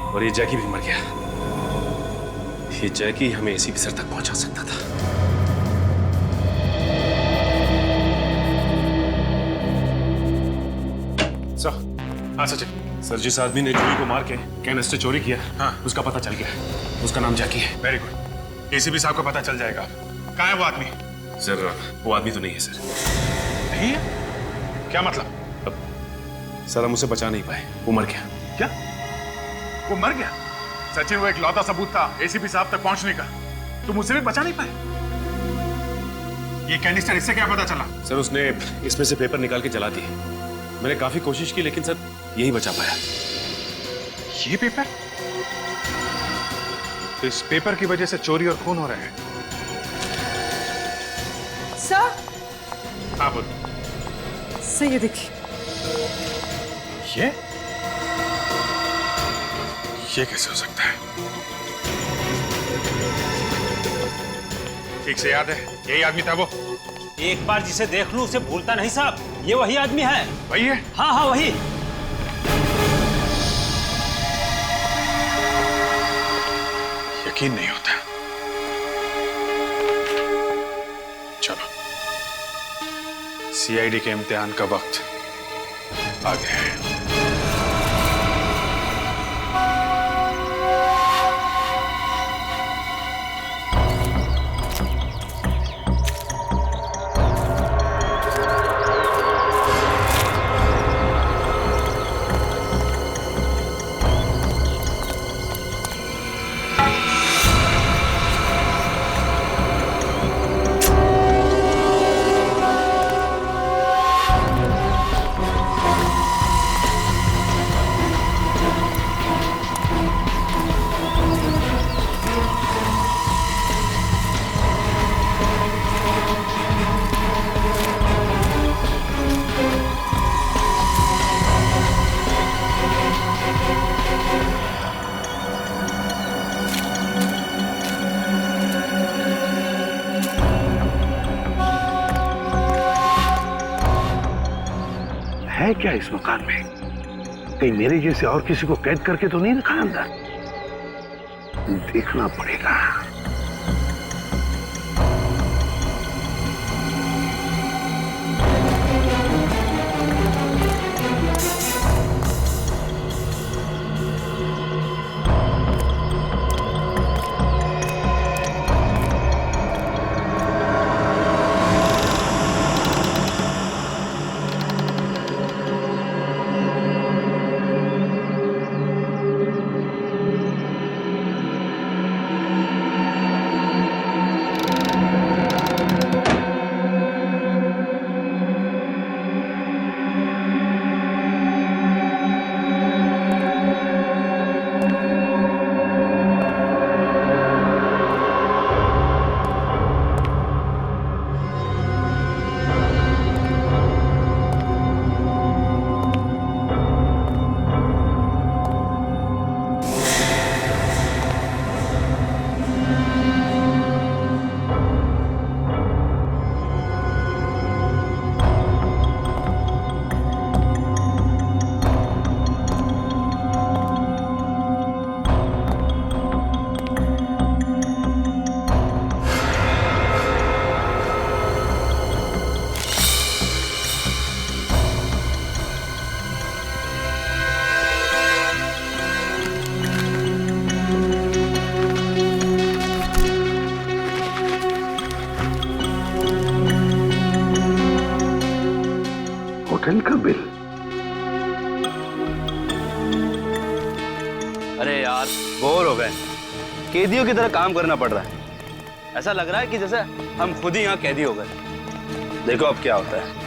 और ये जैकी भी मर गया। ये जैकी हमें इसी बिस्तर तक पहुंचा सकता था। सर। हाँ सचिन। सर, जिस आदमी ने जूही को मार के कैनिस्टर चोरी किया, हाँ, उसका पता चल गया। उसका नाम जैकी है। Very good. एसीपी साहब को पता चल जाएगा। कहाँ है वो आदमी? सर, वो आदमी तो नहीं है सर। नहीं है? क्या मतलब? सर, हम उसे बचा नहीं पाए। वो मर गया। क्या? वो मर गया? सचिन, वो एक लौता सबूत था एसीपी साहब तक पहुंचने का। तुम उसे भी बचा नहीं पाए? ये कैनिस्टर, इससे क्या पता चला? सर, उसने इसमें से पेपर निकाल के जला दिए। मैंने काफी कोशिश की, लेकिन सर यही बचा पाया। ये पेपर? तो इस पेपर की वजह से चोरी और खून हो रहे हैं। सर। हाँ बोल। सर, ये देखिए। ये कैसे हो सकता है? ठीक से याद है, यही आदमी था वो? एक बार जिसे देख लूं उसे भूलता नहीं साहब। ये वही आदमी है। वही है? हाँ हाँ, वही। यकीन नहीं होता। चलो, सीआईडी के इम्तिहान का वक्त आ गया है। है क्या इस मकान में? कहीं मेरे जैसे और किसी को कैद करके तो नहीं रखा अंदर? देखना पड़ेगा। होटल का बिल। अरे यार बोर हो गए, कैदियों की तरह काम करना पड़ रहा है। ऐसा लग रहा है कि जैसे हम खुद ही यहाँ कैदी हो गए। देखो अब क्या होता है।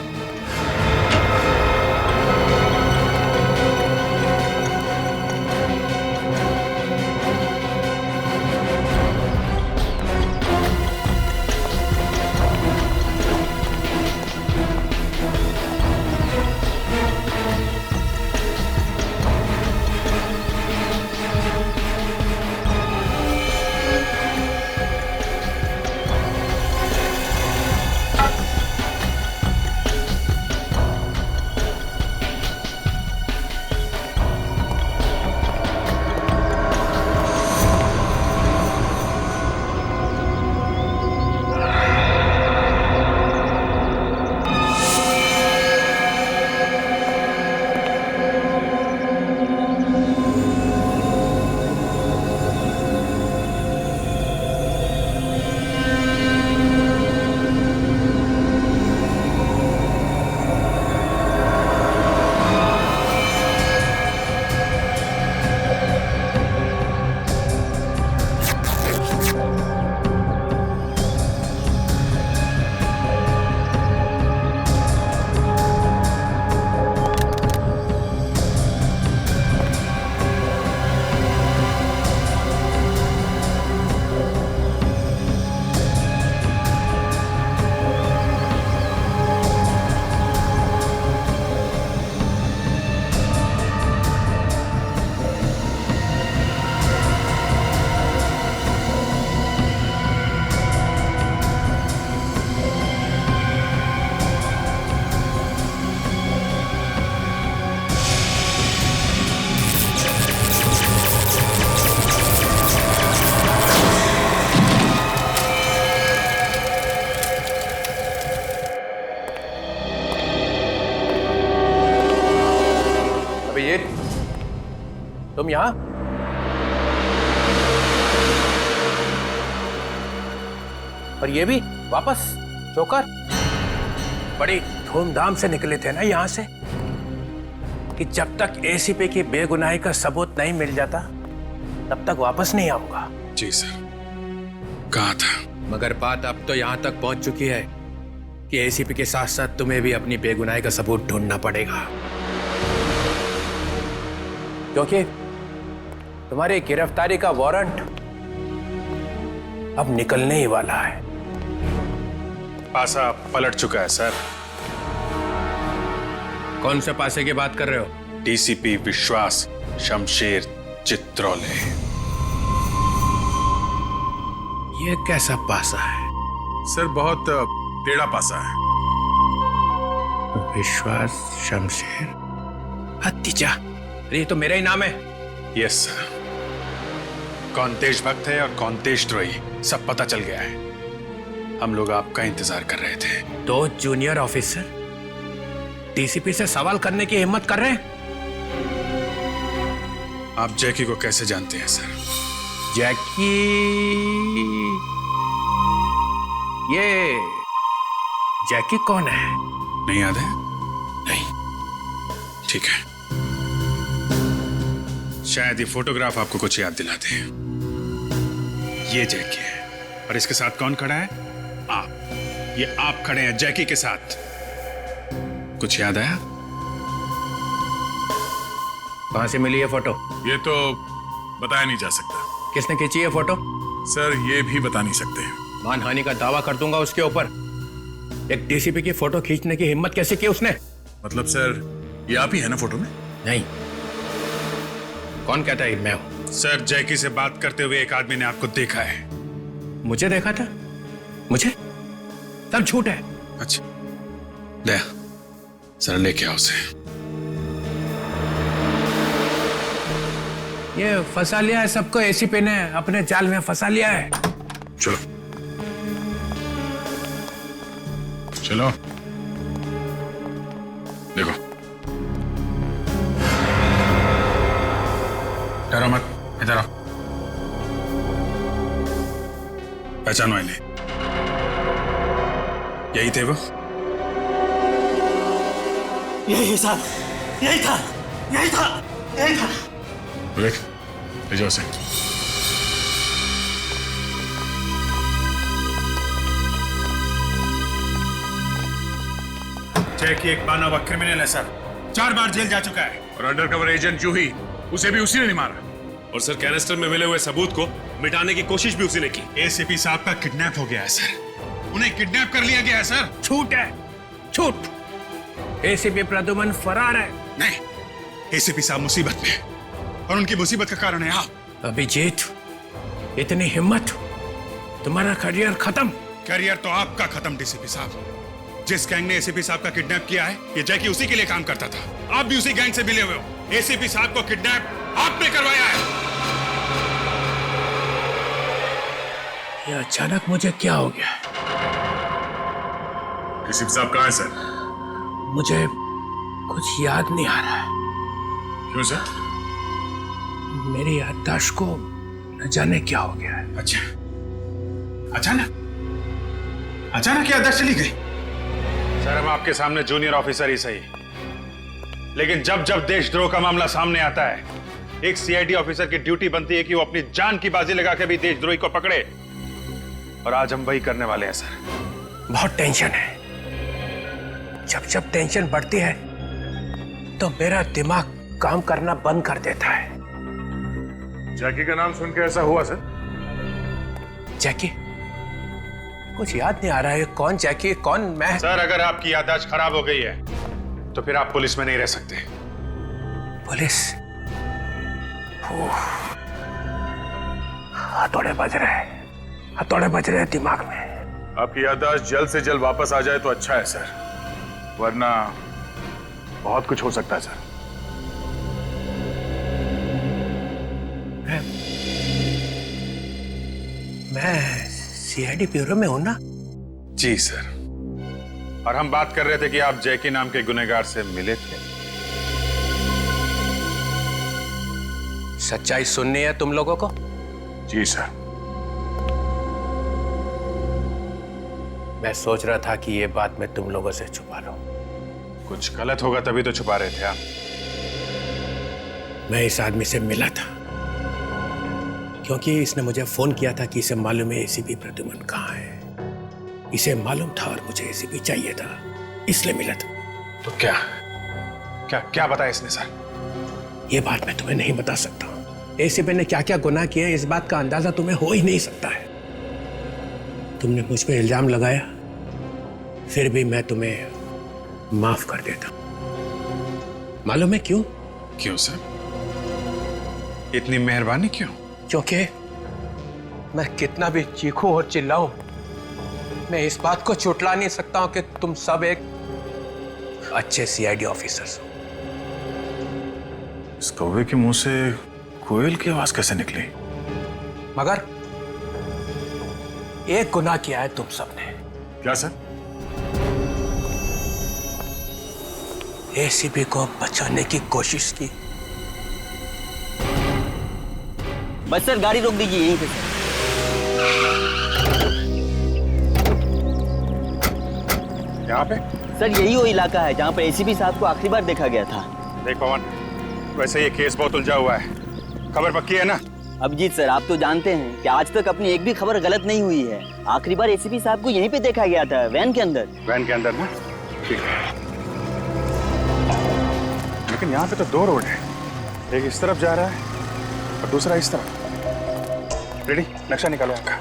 तुम यहां? और ये भी वापस चौकर? बड़ी धूमधाम से निकले थे ना यहां से कि जब तक एसीपी की बेगुनाही का सबूत नहीं मिल जाता तब तक वापस नहीं आऊंगा। जी सर, कहा था। मगर बात अब तो यहां तक पहुंच चुकी है कि एसीपी के साथ साथ तुम्हें भी अपनी बेगुनाही का सबूत ढूंढना पड़ेगा, क्योंकि तुम्हारी गिरफ्तारी का वारंट अब निकलने ही वाला है। पासा पलट चुका है सर। कौन से पासे की बात कर रहे हो? डीसीपी विश्वास शमशेर चित्रोले। ये कैसा पासा है? सर बहुत टेढ़ा पासा है। विश्वास शमशेर हत्तीजा, अरे ये तो मेरा ही नाम है। यस सर, कौन देशभक्त है और कौन देशद्रोही सब पता चल गया है। हम लोग आपका इंतजार कर रहे थे। 2 जूनियर ऑफिसर डीसीपी से सवाल करने की हिम्मत कर रहे हैं। आप जैकी को कैसे जानते हैं सर? जैकी, ये जैकी कौन है? नहीं याद है? नहीं, ठीक है। शायद ये फोटोग्राफ आपको कुछ याद दिलाते हैं। ये जैकी है और इसके साथ कौन खड़ा है? आप। ये आप खड़े हैं जैकी के साथ। कुछ याद आया? कहां से मिली ये फोटो? ये तो बताया नहीं जा सकता। किसने खींची ये फोटो? सर ये भी बता नहीं सकते। मानहानि का दावा कर दूंगा उसके ऊपर। एक डीसीपी की फोटो खींचने की हिम्मत कैसे की उसने? मतलब सर ये आप ही है ना फोटो में? नहीं। कौन कहता है मैं हूं? सर जैकी से बात करते हुए एक आदमी ने आपको देखा है। मुझे देखा था? मुझे? सब झूठ है। अच्छा, ले सर, लेके आओ उसे। ये फंसा लिया है सबको, एसीपी ने अपने जाल में फंसा लिया है। चलो चलो, देखो, डरो मत, इधर आओ। पहचानो इन्हें। यही थे वो? यही साहब, यही था, यही था, यही था। देख, ले जाओ उसे। जैकी एक माना हुआ क्रिमिनल है सर, 4 बार जेल जा चुका है। और अंडरकवर एजेंट जूही, उसे भी उसी ने नहीं मारा। और सर कैनिस्टर में मिले हुए सबूत को मिटाने की कोशिश भी उसी ने की। एसीपी साहब का किडनैप हो गया है सर, उन्हें किडनैप कर लिया गया है सर। झूठ है, झूठ। एसीपी प्रद्युमन फरार है। नहीं, एसीपी साहब मुसीबत में है और उनकी मुसीबत का कारण है आप। अभिजीत, इतनी हिम्मत, तुम्हारा करियर खत्म। करियर तो आपका खत्म डीसीपी साहब। जिस गैंग ने एसीपी साहब का किडनैप किया है, ये जैकी उसी के लिए काम करता था। आप भी उसी गैंग से मिले हुए हो। एसीपी साहब को किडनैप आपने करवाया है। ये अचानक मुझे क्या हो गया? एसीपी साहब कहाँ है सर? मुझे कुछ याद नहीं आ रहा है। क्यों सर? मेरी याददाश्त को न जाने क्या हो गया है। अच्छा, अचानक याददाश्त चली गई? सर हम आपके सामने जूनियर ऑफिसर ही सही, लेकिन जब जब देशद्रोह का मामला सामने आता है, एक सीआईडी ऑफिसर की ड्यूटी बनती है कि वो अपनी जान की बाजी लगा के भी देशद्रोही को पकड़े। और आज हम वही करने वाले हैं सर। बहुत टेंशन है। जब जब टेंशन बढ़ती है तो मेरा दिमाग काम करना बंद कर देता है। जैकी का नाम सुन के ऐसा हुआ सर? जैकी? कुछ याद नहीं आ रहा है। कौन जैकी, कौन मैं? सर अगर आपकी याददाश्त खराब हो गई है तो फिर आप पुलिस में नहीं रह सकते। पुलिस? हथौड़े बज रहे हैं, हथौड़े बज रहे हैं दिमाग में। आपकी याददाश्त जल्द से जल्द वापस आ जाए तो अच्छा है सर, वरना बहुत कुछ हो सकता है सर। मैं सीआईडी ब्यूरो में हूं ना? जी सर, और हम बात कर रहे थे कि आप जैकी नाम के गुनहगार से मिले थे। सच्चाई सुननी है तुम लोगों को? जी सर। मैं सोच रहा था कि ये बात मैं तुम लोगों से छुपा लूं। कुछ गलत होगा तभी तो छुपा रहे थे आप। मैं इस आदमी से मिला था क्योंकि इसने मुझे फोन किया था कि इसे मालूम है एसीपी प्रद्युमन कहाँ है। इसे मालूम था और मुझे एसीपी चाहिए था, इसलिए मिला था। तो क्या क्या क्या बताया इसने सर? ये बात मैं तुम्हें नहीं बता सकता। एसीपी ने क्या क्या गुनाह किए इस बात का अंदाजा तुम्हें हो ही नहीं सकता है। तुमने मुझ पे इल्जाम लगाया, फिर भी मैं तुम्हें माफ कर देता। मालूम है क्यों? क्यों सर? इतनी मेहरबानी क्यों? क्योंकि मैं कितना भी चीखूं और चिल्लाऊं, मैं इस बात को छुटला नहीं सकता हूं कि तुम सब एक अच्छे सीआईडी ऑफिसर्स हो। इस कौवे के मुंह से कोयल की आवाज कैसे निकली? मगर एक गुनाह किया है तुम सबने। क्या सर? एसीपी को बचाने की कोशिश की। बस सर गाड़ी रोक दीजिए यहीं पे। यहाँ पे? सर यही वो इलाका है जहाँ पर एसीपी साहब को आखिरी बार देखा गया था। देख पवन, वैसे ये केस बहुत उलझा हुआ है, खबर पक्की है ना? अभिजीत सर आप तो जानते हैं कि आज तक अपनी एक भी खबर गलत नहीं हुई है। आखिरी बार एसीपी साहब को यहीं पे देखा गया था, वैन के अंदर। वैन के अंदर ना? ठीक है, लेकिन यहाँ पे तो 2 रोड है, एक इस तरफ जा रहा है और दूसरा इस तरफ। रेडी, नक्शा निकालो आपका।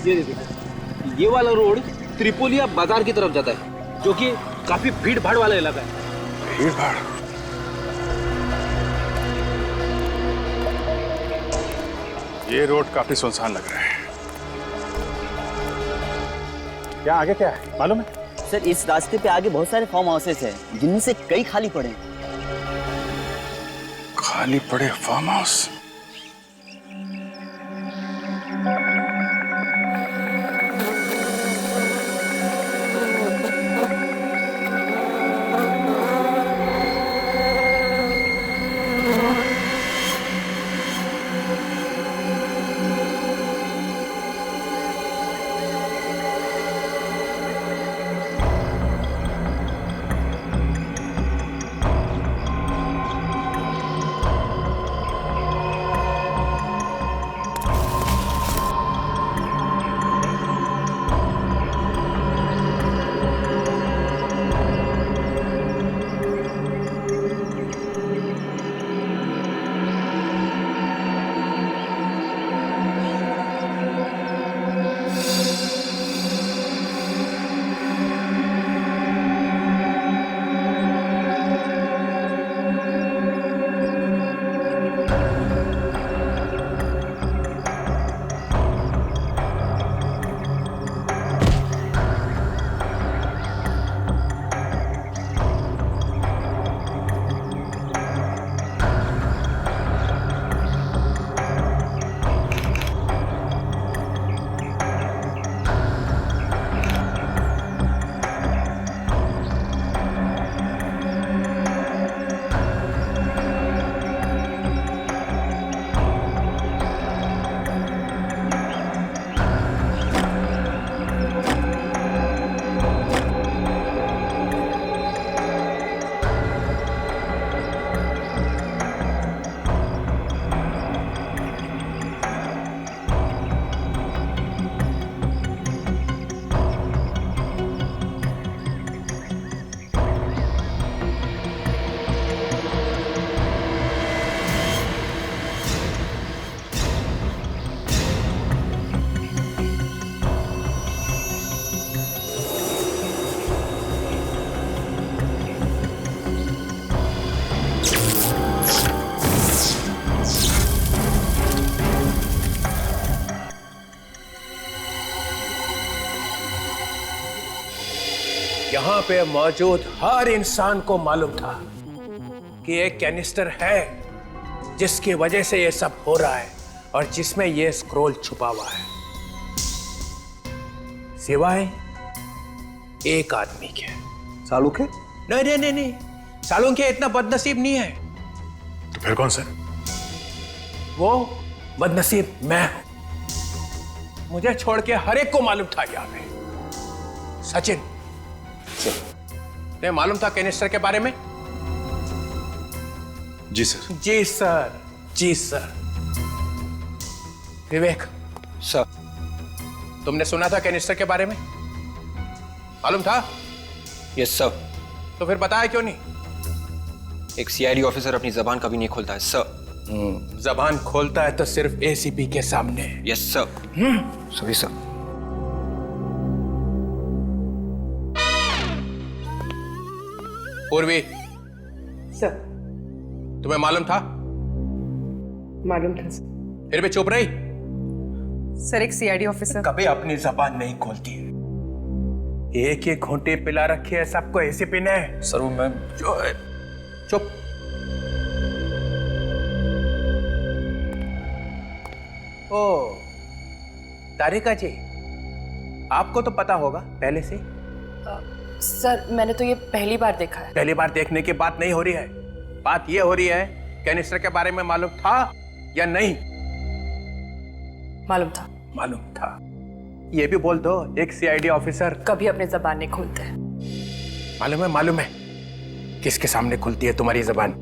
ये देखिए, ये वाला रोड त्रिपोलिया बाजार की तरफ जाता है, जो कि काफी भीड़ भाड़ वाला इलाका है। भीड़ भाड़? ये रोड काफी सुनसान लग रहा है। क्या आगे क्या है मालूम है? सर इस रास्ते पे आगे बहुत सारे फार्म हाउसेस हैं, जिनमें से कई खाली पड़े हैं। खाली पड़े फार्म हाउस? यहाँ पे मौजूद हर इंसान को मालूम था कि एक कैनिस्टर है जिसकी वजह से ये सब हो रहा है और जिसमें ये स्क्रोल छुपा हुआ है, सिवाय एक आदमी के। सालुके? नहीं नहीं नहीं नहीं, सालुके इतना बदनसीब नहीं है। तो फिर कौन सा? वो बदनसीब मैं हूं। मुझे छोड़ के हर एक को मालूम था यहाँ पे। सचिन, तुम्हें मालूम था कैनिस्टर के बारे में? जी सर। जी सर, जी सर। विवेक सर, तुमने सुना था कैनिस्टर के बारे में? मालूम था? Yes sir. तो फिर बताया क्यों नहीं? एक सीआईडी ऑफिसर अपनी जबान कभी नहीं खोलता है सर। जबान खोलता है तो सिर्फ एसीपी के सामने। Yes sir. Sorry sir. पूर्वी सर। तुम्हें मालूम था? मालूम था सर। फिर भी चुप रही? सर एक सीआईडी ऑफिसर कभी अपनी जबान नहीं खोलती है। एक ही घूंटे पिला रखी है सबको एसीपी ने। सर वो मैं चुप। ओ तारिका जी, आपको तो पता होगा पहले से। सर मैंने तो ये पहली बार देखा है। पहली बार देखने की बात नहीं हो रही है, बात ये हो रही है कैनिस्टर के बारे में मालूम था या नहीं? मालूम था। मालूम था, ये भी बोल दो। एक सीआईडी ऑफिसर कभी अपनी जबान नहीं खोलते। मालूम है, मालूम है किसके सामने खुलती है तुम्हारी जबान?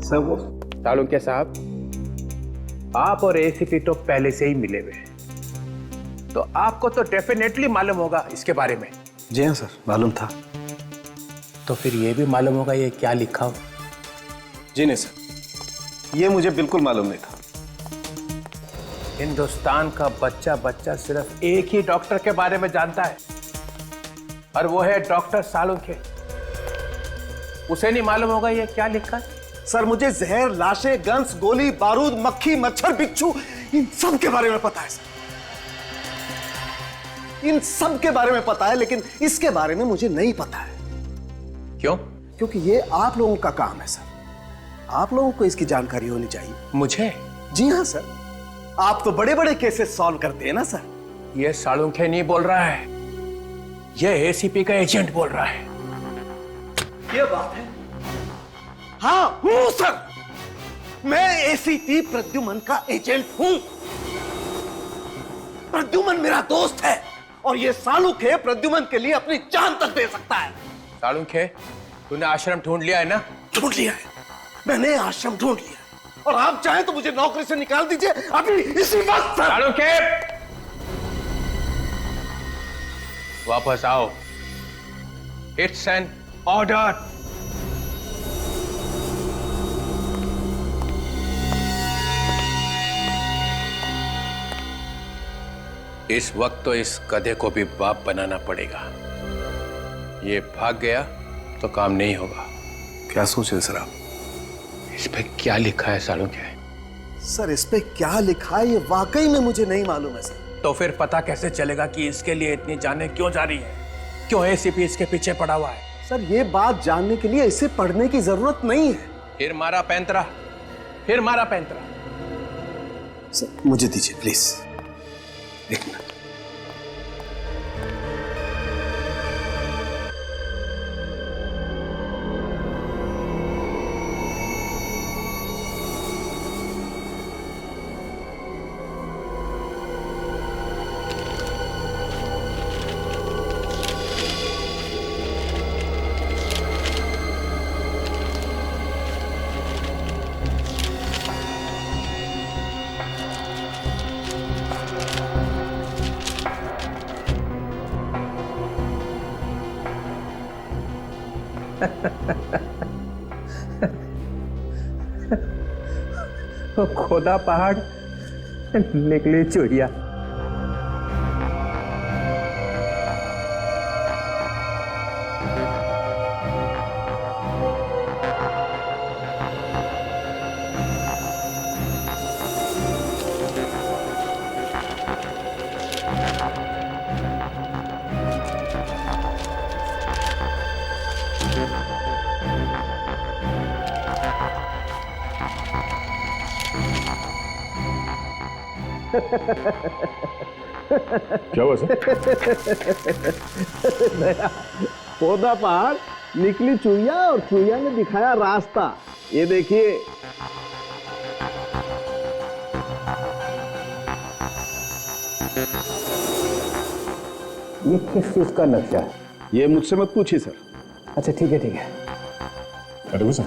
सर वो तालुक्या साहब, आप और एसीपी तो पहले से ही मिले हुए हैं, तो आपको तो डेफिनेटली मालूम होगा इसके बारे में। जी हाँ सर, मालूम था। तो फिर ये भी मालूम होगा ये क्या लिखा हो? जी नहीं सर, ये मुझे बिल्कुल मालूम नहीं था। हिंदुस्तान का बच्चा बच्चा सिर्फ एक ही डॉक्टर के बारे में जानता है, और वो है डॉक्टर सालुंखे। उसे नहीं मालूम होगा ये क्या लिखा है? सर मुझे जहर, लाशें, गन्स, गोली, बारूद, मक्खी, मच्छर, बिच्छू, इन सब के बारे में पता है सर। इन सब के बारे में पता है, लेकिन इसके बारे में मुझे नहीं पता है। क्यों? क्योंकि ये आप लोगों का काम है सर। आप लोगों को इसकी जानकारी होनी चाहिए। मुझे? जी हाँ सर, आप तो बड़े बड़े केसेस सॉल्व करते हैं ना सर। ये सालुंखे नहीं बोल रहा है, ये एसीपी का एजेंट बोल रहा है। ये बात है। हाँ हूं सर, मैं एसीपी प्रद्युमन का एजेंट हूं। प्रद्युमन मेरा दोस्त है, और ये सालुखे प्रद्युमन के लिए अपनी जान तक दे सकता है। सालुंखे, तूने आश्रम ढूंढ लिया है ना? ढूंढ लिया है, मैंने आश्रम ढूंढ लिया, और आप चाहें तो मुझे नौकरी से निकाल दीजिए अभी इसी वक्त। सालुंखे, वापस आओ। It's an order. इस वक्त तो इस गधे को भी बाप बनाना पड़ेगा। ये भाग गया तो काम नहीं होगा। क्या सोच रहे सर आप? इस पे क्या लिखा है सालुंखे? सर इस पे क्या लिखा है ये वाकई में मुझे नहीं मालूम है सर। तो फिर पता कैसे चलेगा कि इसके लिए इतनी जानें क्यों जा रही है? क्यों एसीपी इसके पीछे पड़ा हुआ है? सर ये बात जानने के लिए इसे पढ़ने की जरूरत नहीं है। फिर मारा पैंतरा, फिर मारा पैंतरा। सर मुझे दीजिए प्लीज, एक मिनट। खोदा पहाड़ निकली चुड़िया। क्या हुआ सर? खोदा पहाड़ निकली चुईया, और चुईया ने दिखाया रास्ता। ये देखिए, ये किस चीज का नक्शा है? ये मुझसे मत पूछिए सर। अच्छा ठीक है, ठीक है। अरे सर,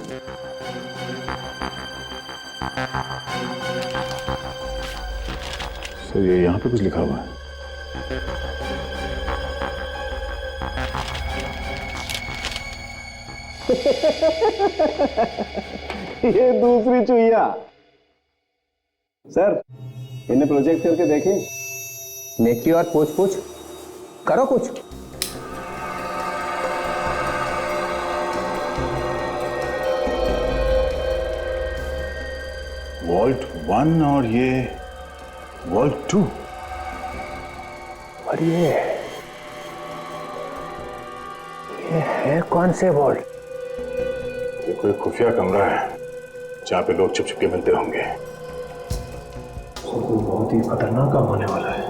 सर ये यहाँ पे कुछ लिखा हुआ है। ये दूसरी चुईया। सर इन्हें प्रोजेक्ट करके देखें। नेकी और पूछ पूछ करो कुछ। वॉल्ट 1 और ये वॉल्ट 2। और ये है कौन से वॉल्ट? ये कोई खुफिया कमरा है जहां पे लोग छुप-छुप के मिलते होंगे। तो बहुत ही खतरनाक काम होने वाला है।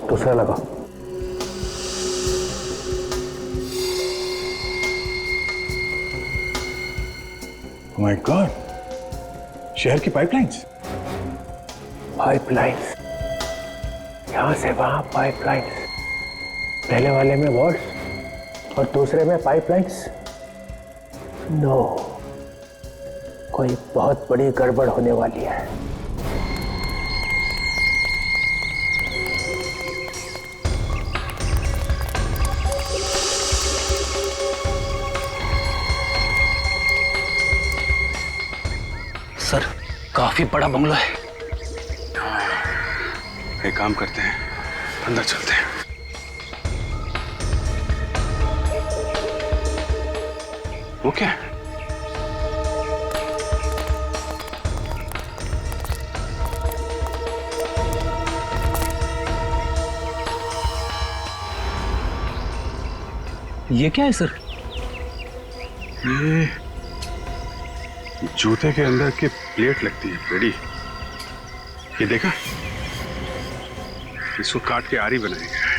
दूसरा लगा। Oh my God! शहर की पाइपलाइंस। पाइपलाइंस, यहां से वहां पाइपलाइंस। पहले वाले में वॉल्स और दूसरे में पाइपलाइंस। नो, कोई बहुत बड़ी गड़बड़ होने वाली है। सर, काफी बड़ा बंगला है। एक काम करते हैं, अंदर चलते हैं। वो क्या है? ये क्या है सर? ये जूते के अंदर की प्लेट लगती है फ्रेडी। ये देखा, इसको काट के आरी बनाया गया है।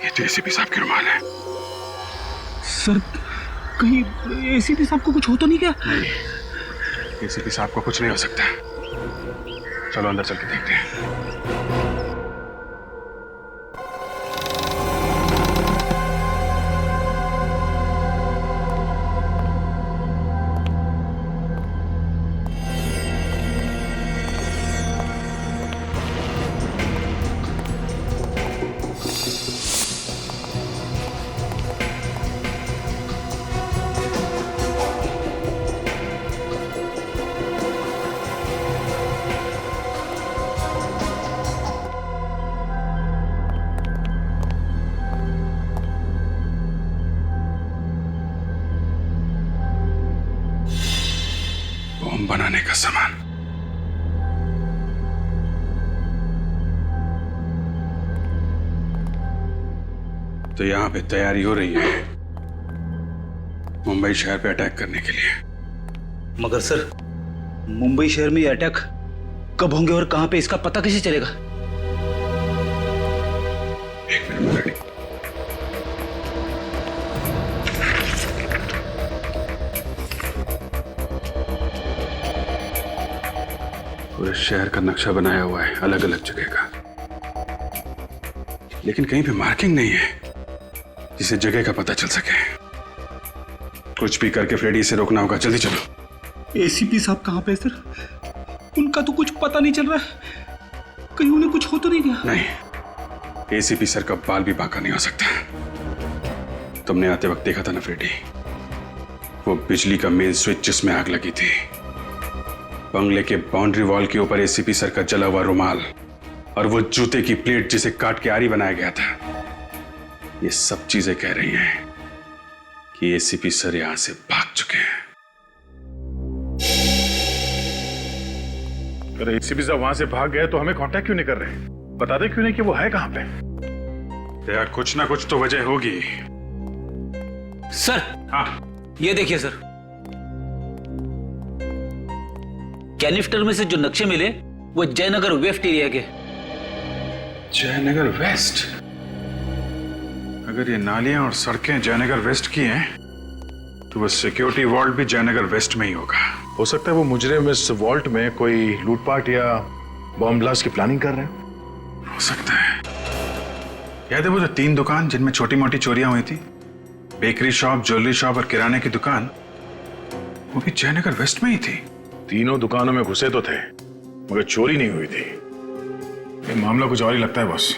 ये तो एसीपी साहब की रुमाल है। सर, कहीं एसीपी साहब को कुछ हो तो नहीं क्या? नहीं, एसीपी साहब को कुछ नहीं हो सकता। चलो अंदर चल के देखते हैं। बम बनाने का सामान। तो यहां पे तैयारी हो रही है मुंबई शहर पे अटैक करने के लिए। मगर सर, मुंबई शहर में ये अटैक कब होंगे और कहां पे, इसका पता कैसे चलेगा? एक मिनट रेडी। पूरे शहर का नक्शा बनाया हुआ है अलग अलग जगह का, लेकिन कहीं पे मार्किंग नहीं है जिसे जगह का पता चल सके। कुछ भी करके फ्रेडी से रोकना होगा। जल्दी चलो। एसीपी साहब कहां पे है सर? उनका तो कुछ पता नहीं चल रहा है। कहीं उन्हें कुछ हो तो नहीं गया? नहीं, एसीपी सर का बाल भी बांका नहीं हो सकता। तुमने आते वक्त देखा था ना फ्रेडी, वो बिजली का मेन स्विच जिसमें आग लगी थी, बंगले के बाउंड्री वॉल के ऊपर एसीपी सर का जला हुआ रुमाल और वो जूते की प्लेट जिसे काट के आरी बनाया गया था, ये सब चीजें कह रही हैं कि एसीपी सर यहां से भाग चुके हैं। अगर एसीपी साहब वहां से भाग गए तो हमें कांटेक्ट क्यों नहीं कर रहे? बता दे क्यों नहीं कि वो है कहां पे? यार कुछ ना कुछ तो वजह होगी। सर, हाँ, ये देखिए सर, कैनिस्टर में से जो नक्शे मिले वो जयनगर वेस्ट एरिया के। जयनगर वेस्ट? अगर ये नालियां और सड़कें जयनगर वेस्ट की हैं, तो वो सिक्योरिटी वॉल्ट भी जयनगर वेस्ट में ही होगा। हो सकता है वो मुजरिम इस वॉल्ट में कोई लूटपाट या बॉम्ब ब्लास्ट की प्लानिंग कर रहे हैं। हो सकता है। याद है वो जो 3 दुकान जिनमें छोटी मोटी चोरियां हुई थी, बेकरी शॉप, ज्वेलरी शॉप और किराने की दुकान, वो भी जयनगर वेस्ट में ही थी। तीनों दुकानों में घुसे तो थे मगर चोरी नहीं हुई थी। ये मामला कुछ और ही लगता है बॉस।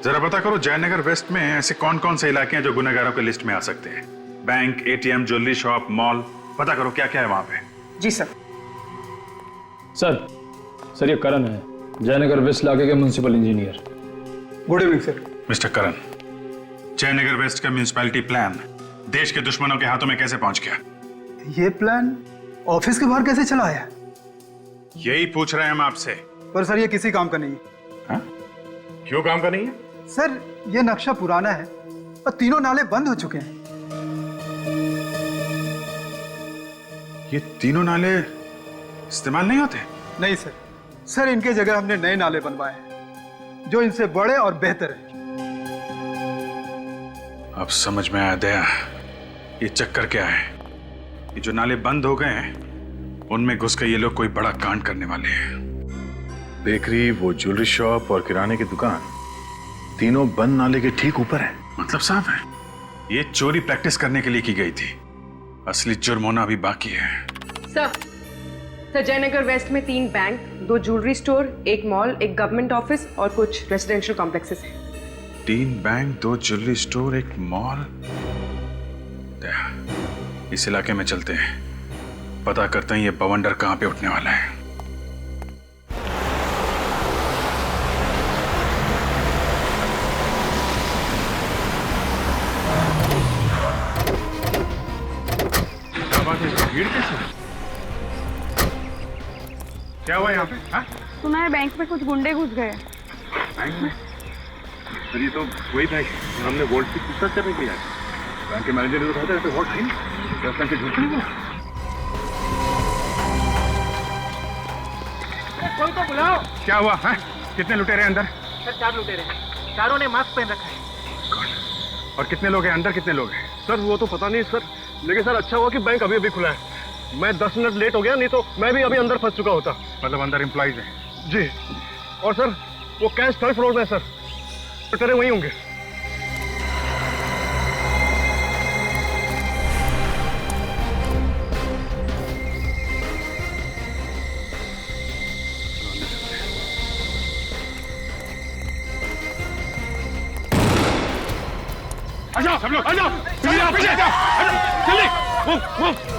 जरा पता करो जयनगर वेस्ट में ऐसे कौन कौन से इलाके हैं जो गुनहगारों के लिस्ट में आ सकते हैं। Bank, ATM, jewellery shop, mall, पता करो क्या क्या है वहां पे। जी सर। सर ये करण है, जयनगर वेस्ट इलाके के municipal engineer. Good evening sir. Mister Karan, Jayanagar west का म्युनिसिपैलिटी प्लान देश के दुश्मनों के हाथों में कैसे पहुंच गया? ये प्लान ऑफिस के बाहर कैसे चला आया? यही पूछ रहे हैं हम आपसे। पर सर ये किसी काम का नहीं है। हाँ? क्यों काम का नहीं है? सर ये नक्शा पुराना है और तीनों नाले बंद हो चुके हैं। ये तीनों नाले इस्तेमाल नहीं होते? नहीं सर, सर इनके जगह हमने नए नाले बनवाए हैं जो इनसे बड़े और बेहतर हैं। अब समझ में आया दया, ये चक्कर क्या है? ये जो नाले बंद हो गए हैं उनमें घुस के ये लोग कोई बड़ा कांड करने वाले हैं। बेकरी, वो ज्वेलरी शॉप और किराने की दुकान तीनों बंद नाले के ठीक ऊपर है। मतलब साफ है, ये चोरी प्रैक्टिस करने के लिए की गई थी। असली जुर्म होना अभी बाकी है। सर जयनगर वेस्ट में 3 bank, 2 jewellery store, 1 mall, 1 government office और कुछ रेजिडेंशियल कॉम्प्लेक्सेस हैं। 3 बैंक, 2 ज्वेलरी स्टोर, 1 मॉल। इस इलाके में चलते हैं, पता करते हैं ये बवंडर कहां पे उठने वाला है। भीड़ कैसे? क्या हुआ यहाँ पे? हाँ? सुना है बैंक में कुछ गुंडे घुस गए। बैंक में? सर ये तो वही बैंक है, हमने वोल्ट की पूछताछ करने के लिए आए। बैंक के मैनेजर ने तो कहा था वोल्ट नहीं, बैंक के झूठ नहीं बोला। कोई तो बुलाओ। क्या हुआ है? कितने लुटेरे हैं अंदर? सर 4 लुटेरे हैं, चारों ने मास्क पहन रखा है। और कितने लोग हैं अंदर? कितने लोग हैं? सर वो तो पता नहीं सर, लेकिन सर अच्छा हुआ कि बैंक अभी अभी खुला है। मैं 10 मिनट लेट हो गया, नहीं तो मैं भी अभी अंदर फंस चुका होता। मतलब अंदर एम्प्लॉइज हैं? जी। और सर वो कैश 3rd फ्लोर में है सर, लुटेरे वहीं होंगे। आ जाओ सब लोग, आ जाओ, पीछे जाओ, पीछे जाओ, जल्दी, मूव, मूव।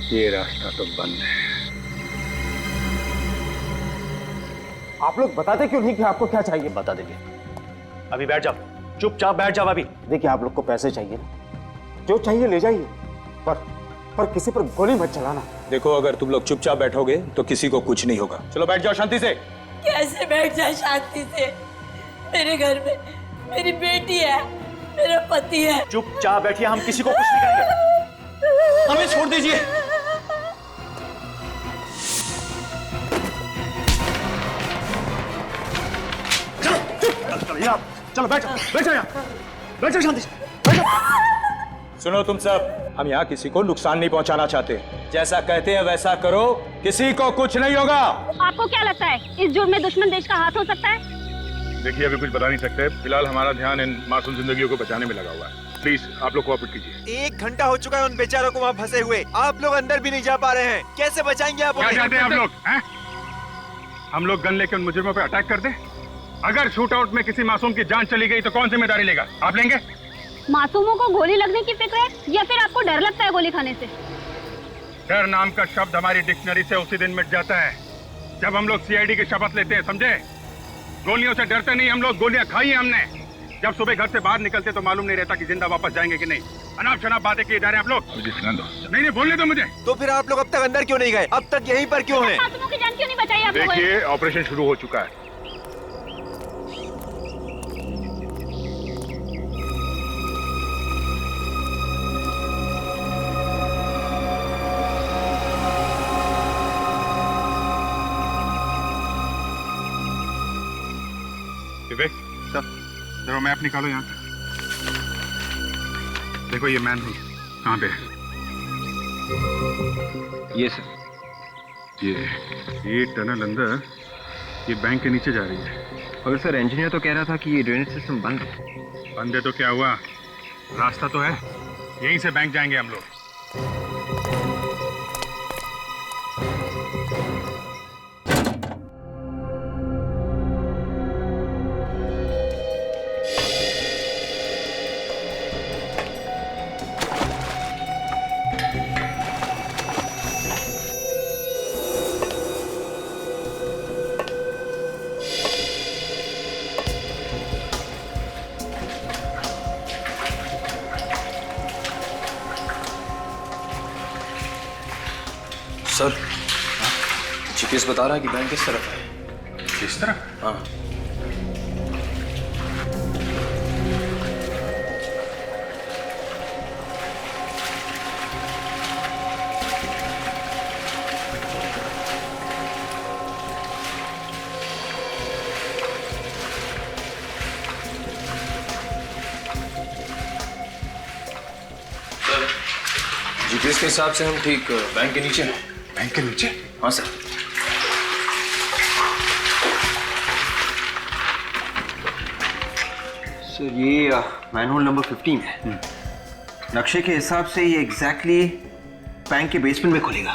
ये रास्ता तो बंद है। आप लोग बताते क्यों नहीं कि आपको क्या चाहिए? बता देंगे। अभी बैठ जाओ, चुपचाप बैठ जाओ अभी। देखिए आप लोग को पैसे चाहिए ना, जो चाहिए ले जाइए, पर किसी पर गोली मत चलाना। देखो अगर तुम लोग चुपचाप बैठोगे तो किसी को कुछ नहीं होगा। चलो बैठ जाओ शांति से। कैसे बैठ जाए शांति से? मेरे घर में मेरी बेटी है, मेरा पति है। चुपचाप बैठिए, हम किसी को कुछ नहीं करेंगे। हमें छोड़ दीजिए। चलो बैठो, बैठो यहाँ, बैठो शांति से, बैठो। सुनो तुम सब, हम यहाँ किसी को नुकसान नहीं पहुँचाना चाहते। जैसा कहते हैं वैसा करो, किसी को कुछ नहीं होगा। आपको क्या लगता है इस जुर्म में दुश्मन देश का हाथ हो सकता है? देखिए अभी कुछ बता नहीं सकते, फिलहाल हमारा ध्यान इन मासूम जिंदगियों को बचाने में लगा हुआ है। प्लीज आप लोग कोऑपरेट कीजिए। 1 घंटा हो चुका है उन बेचारों को वहाँ फंसे हुए, आप लोग अंदर भी नहीं जा पा रहे हैं। कैसे बचाएंगे आप? क्या चाहते हैं आप लोग? हम लोग गन लेके उन मुजरिमों पे अटैक कर दें? अगर शूट आउट में किसी मासूम की जान चली गई तो कौन जिम्मेदारी लेगा? आप लेंगे? मासूमों को गोली लगने की फिक्र है या फिर आपको डर लगता है गोली खाने से? डर नाम का शब्द हमारी डिक्शनरी से उसी दिन मिट जाता है जब हम लोग सीआईडी की शपथ लेते हैं, समझे? गोलियों से डरते नहीं हम लोग, गोलियां खाई हैं हमने। जब सुबह घर से बाहर निकलते तो मालूम नहीं रहता कि जिंदा वापस जाएंगे कि नहीं। अनाप शनाप बातें किए जा रहे हैं आप लोग। नहीं बोलने दो मुझे। तो फिर आप लोग अब तक अंदर क्यों नहीं गए? अब तक यहीं पर क्यों हैं? मासूमों की जान क्यों नहीं बचाई आप लोगों ने? देखिए ऑपरेशन शुरू हो चुका है। विवेक सर, जरा मैप निकालो यहाँ से। देखो ये मैन नहीं, कहाँ पे? ये सर। ये टनल अंदर, ये बैंक के नीचे जा रही है। और सर इंजीनियर तो कह रहा था कि ये ड्रेनेज सिस्टम बंद है। बंद है तो क्या हुआ? रास्ता तो है, यहीं से बैंक जाएंगे हम लोग। सर, जीपीएस बता रहा है कि बैंक किस तरफ है। किस तरफ? हाँ। सर, जीपीएस के हिसाब से हम ठीक बैंक के नीचे हैं। बैंक के नीचे? हाँ सर। सर ये मैनुअल नंबर 15 है। नक्शे के हिसाब से ये एग्जैक्टली बैंक के बेसमेंट में खुलेगा।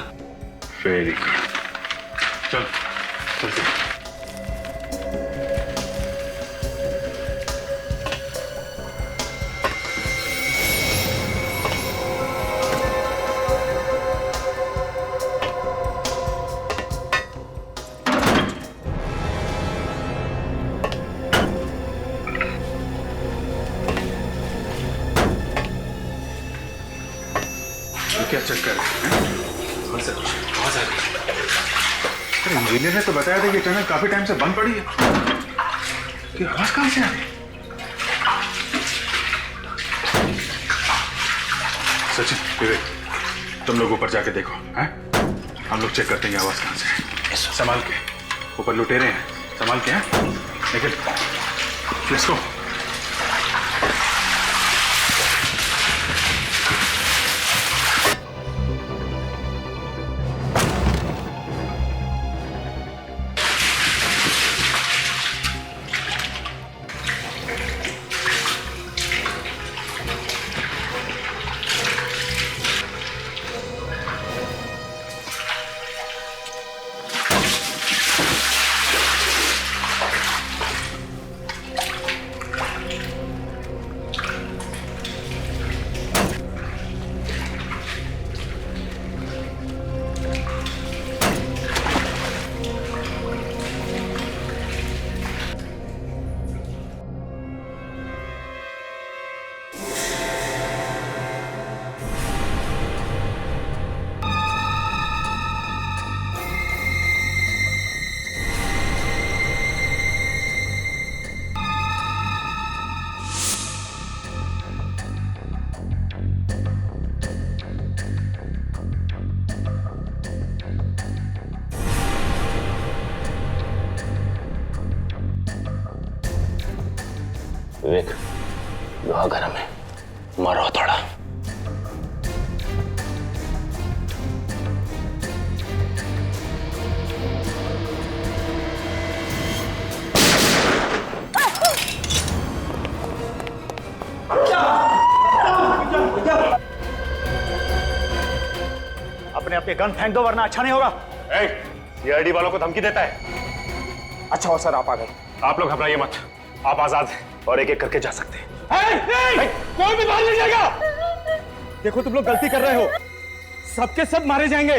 Very good. चल चलते। क्या चक्कर है? इंजीनियर ने तो बताया था कि टनल काफी टाइम से बंद पड़ी है। कि आवाज कहां से आ रही? सचिन, विवेक, तुम लोग ऊपर जाके देखो, हैं? हम लोग चेक करते हैं आवाज कहां से है। संभाल के, ऊपर लुटेरे हैं, संभाल के। हैं निकल, लेट्स गो। विवेक, लोहा गरम है, मारो थोड़ा। अपने अपने गन फेंक दो वरना अच्छा नहीं होगा। सीआईडी वालों को धमकी देता है। अच्छा हो सर आप आ गए। आप लोग घबराइए मत, आप आजाद हैं और एक एक करके जा सकते हैं। कोई भी बाहर नहीं जाएगा। देखो तुम लोग गलती कर रहे हो, सबके सब मारे जाएंगे।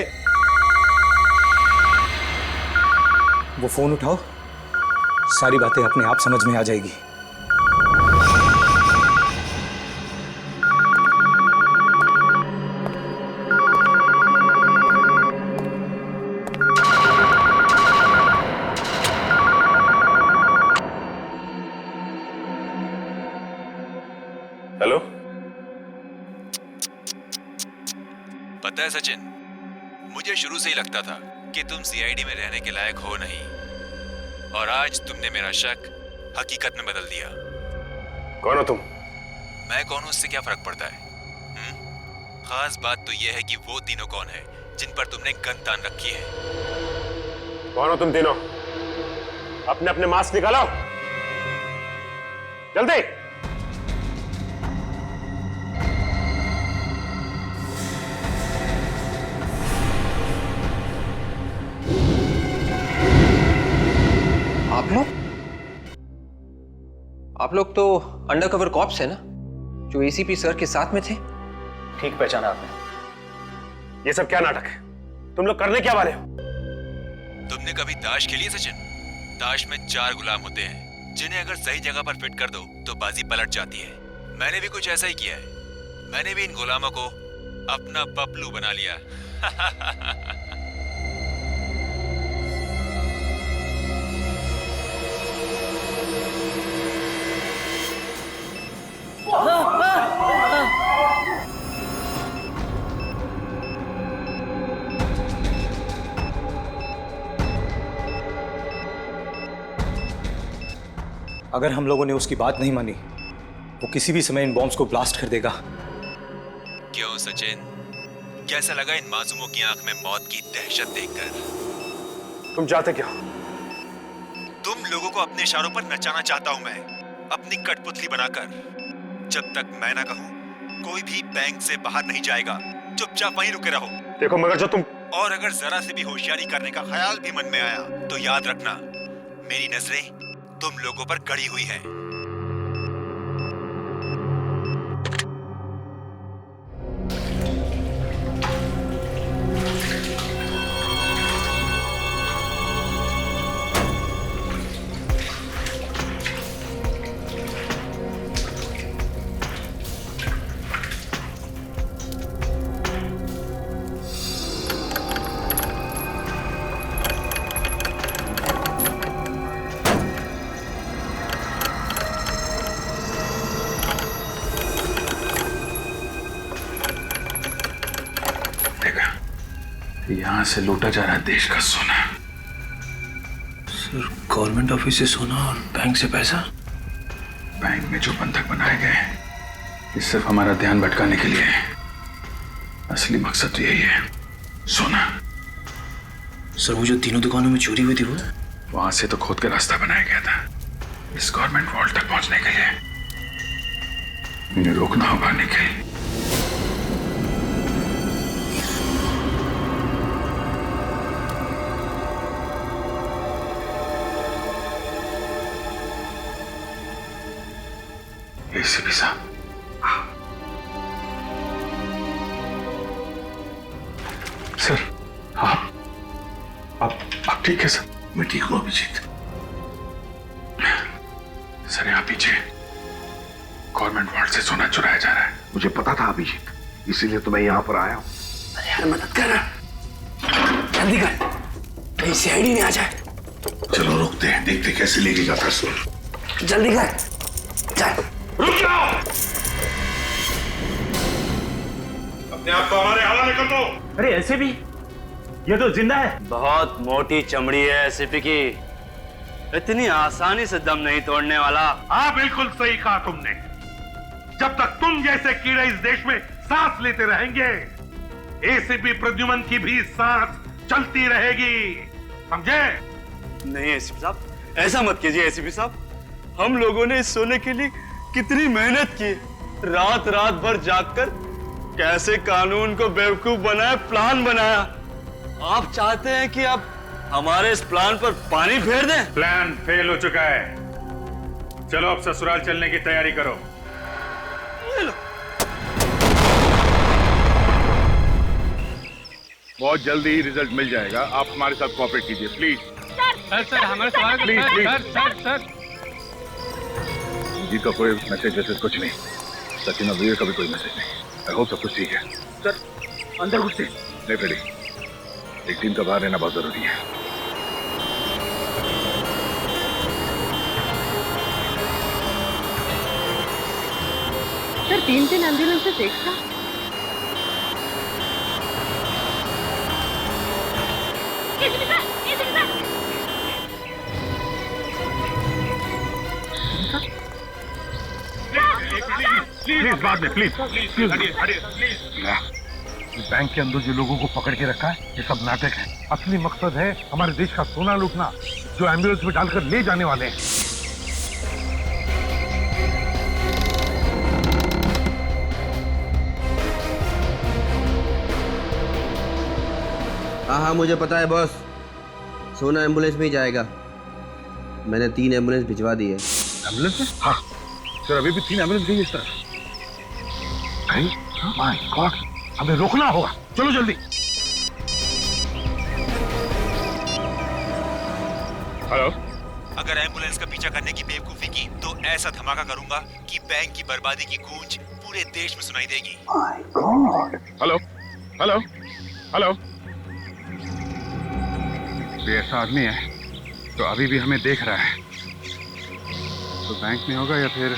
वो फोन उठाओ, सारी बातें अपने आप समझ में आ जाएगी। हेलो, पता है सचिन, मुझे शुरू से ही लगता था कि तुम सीआईडी में रहने के लायक हो नहीं, और आज तुमने मेरा शक हकीकत में बदल दिया। कौन हो तुम? मैं कौन हूं उससे क्या फर्क पड़ता है? खास बात तो यह है कि वो तीनों कौन है जिन पर तुमने गन तान रखी है। कौन हो तुम तीनों? अपने अपने मास्क निकालो जल्दी। आप लोग तो अंडरकवर कॉप्स है ना, जो एसीपी सर के साथ में थे? ठीक पहचाना आपने। ये सब क्या नाटक है? तुम लोग करने क्या वाले हो? तुमने कभी ताश खेली है सचिन? ताश में 4 गुलाम होते हैं जिन्हें अगर सही जगह पर फिट कर दो तो बाजी पलट जाती है। मैंने भी कुछ ऐसा ही किया है। मैंने भी इन गुलामों को अपना पपलू बना लिया। अगर हम लोगों ने उसकी बात नहीं मानी, वो किसी भी समय इन बॉम्ब्स को ब्लास्ट कर देगा। क्यों सचिन, कैसा लगा इन मासूमों की आंख में मौत की दहशत देखकर? तुम चाहते क्या? तुम लोगों को अपने इशारों पर नचाना चाहता हूं मैं, अपनी कठपुतली बनाकर। जब तक मैं ना कहूं, कोई भी बैंक से बाहर नहीं जाएगा। चुपचाप वहीं रुके रहो। देखो मगर जो तुम और अगर जरा से भी होशियारी करने का ख्याल भी मन में आया तो याद रखना, मेरी नजरें तुम लोगों पर गड़ी हुई हैं। यहां से लूटा जा रहा है देश का सोना। सर, गवर्नमेंट ऑफिस से सोना और बैंक से पैसा? बैंक में जो बंधक बनाए गए हैं, ये सिर्फ हमारा ध्यान भटकाने के लिए है। असली मकसद तो यही है, सोना। सर, वो जो तीनों दुकानों में चोरी हुई थी, वो वहां से तो खोद के रास्ता बनाया गया था इस गवर्नमेंट वॉल्ट तक पहुंचने के लिए। इन्हें रोकना होगा निखिल। एसीपी साहब, सर, आप ठीक है सर? मैं ठीक हूं अभिजीत। सर, यहाँ पीछे गवर्नमेंट वॉल्ट से सोना चुराया जा रहा है। मुझे पता था अभिजीत, इसीलिए तो मैं यहाँ पर आया हूँ। अरे यार मदद कर, जल्दी कर, कहीं सीआईडी नहीं आ जाए। चलो रुकते हैं, देखते कैसे लेके जाता है सोना। जल्दी कर, चल। रुक जाओ! अपने आप को हमारे हवाले कर दो। अरे ऐसे भी ये तो जिंदा है। बहुत मोटी चमड़ी है एसीपी की, इतनी आसानी से दम नहीं तोड़ने वाला। हाँ, बिल्कुल सही कहा तुमने। जब तक तुम जैसे कीड़े इस देश में सांस लेते रहेंगे, एसीपी प्रद्युमन की भी सांस चलती रहेगी, समझे? नहीं एसीपी साहब, ऐसा मत कीजिए एसीपी साहब। हम लोगों ने इस सोने के लिए कितनी मेहनत की, रात रात भर जागकर कैसे कानून को बेवकूफ बनाया, प्लान बनाया। आप चाहते हैं कि अब हमारे इस प्लान पर पानी फेर दें? प्लान फेल हो चुका है। चलो अब ससुराल चलने की तैयारी करो। बहुत जल्दी रिजल्ट मिल जाएगा। आप हमारे साथ कोऑपरेट कीजिए प्लीज। सर हमारे सवाल का प्लीज। सर जी का कोई मैसेज कुछ नहीं। सचिन और वीर का भी कोई मैसेज नहीं। आई होप सब कुछ ठीक है। सर अंदर घुसते। नहीं फ्रेडी, एक टीम का बाहर रहना बहुत जरूरी है। सर 3 एम्बुलेंसेस एक साथ? प्लीज बाद में प्लीज बैंक के अंदर जो लोगों को पकड़ के रखा है ये सब नाटक है। असली मकसद है हमारे देश का सोना लूटना, जो एम्बुलेंस में डालकर ले जाने वाले हैं। हाँ मुझे पता है बॉस, सोना एम्बुलेंस में ही जाएगा। मैंने 3 एम्बुलेंस भिजवा दी है। एम्बुलेंस में? हाँ सर, अभी भी 3 एम्बुलेंस गई है सर। माय गॉड, हमें रोकना होगा, चलो जल्दी। हेलो, अगर एम्बुलेंस का पीछा करने की बेवकूफी की तो ऐसा धमाका करूंगा कि बैंक की बर्बादी की गूंज पूरे देश में सुनाई देगी। My God. Hello hello hello, ये ऐसा आदमी है तो अभी भी हमें देख रहा है, तो बैंक में होगा या फिर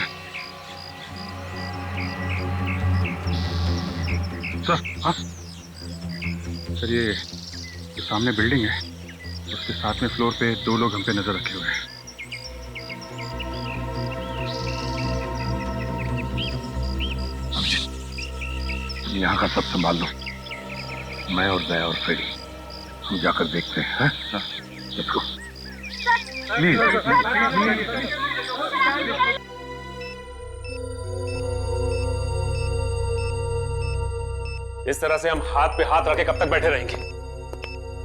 सर। हाँ सर, ये सामने बिल्डिंग है, उसके साथ में फ्लोर पे 2 लोग हम पे नजर रखे हुए हैं। यहाँ का सब संभाल लो, मैं और जया और फ्रेडी हम जाकर देखते हैं। Let's go please. इस तरह से हम हाथ पे हाथ रखे कब तक बैठे रहेंगे?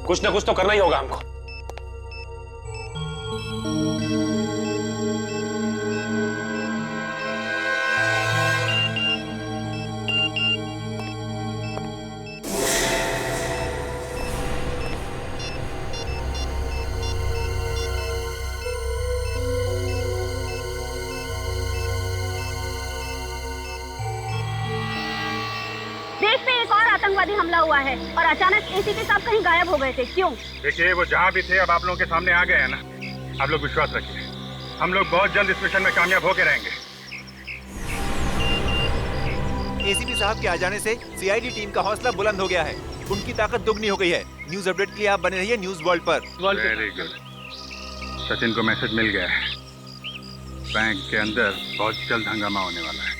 कुछ ना कुछ तो करना ही होगा हमको। देश पे एक और आतंकवादी हमला हुआ है और अचानक एसीपी साहब कहीं गायब हो गए थे, क्यों? देखिए, वो जहाँ भी थे अब आप लोगों के सामने आ गए हैं ना। आप लोग विश्वास रखिए, हम लोग बहुत जल्द इस मिशन में कामयाब होके रहेंगे। एसीपी साहब के आ जाने से सीआईडी टीम का हौसला बुलंद हो गया है, उनकी ताकत दुगनी हो गई है। न्यूज अपडेट के लिए आप बने रहिए न्यूज वर्ल्ड पर। वेरी गुड, सचिन को मैसेज मिल गया है, बैंक के अंदर बहुत जल्द हंगामा होने वाला है।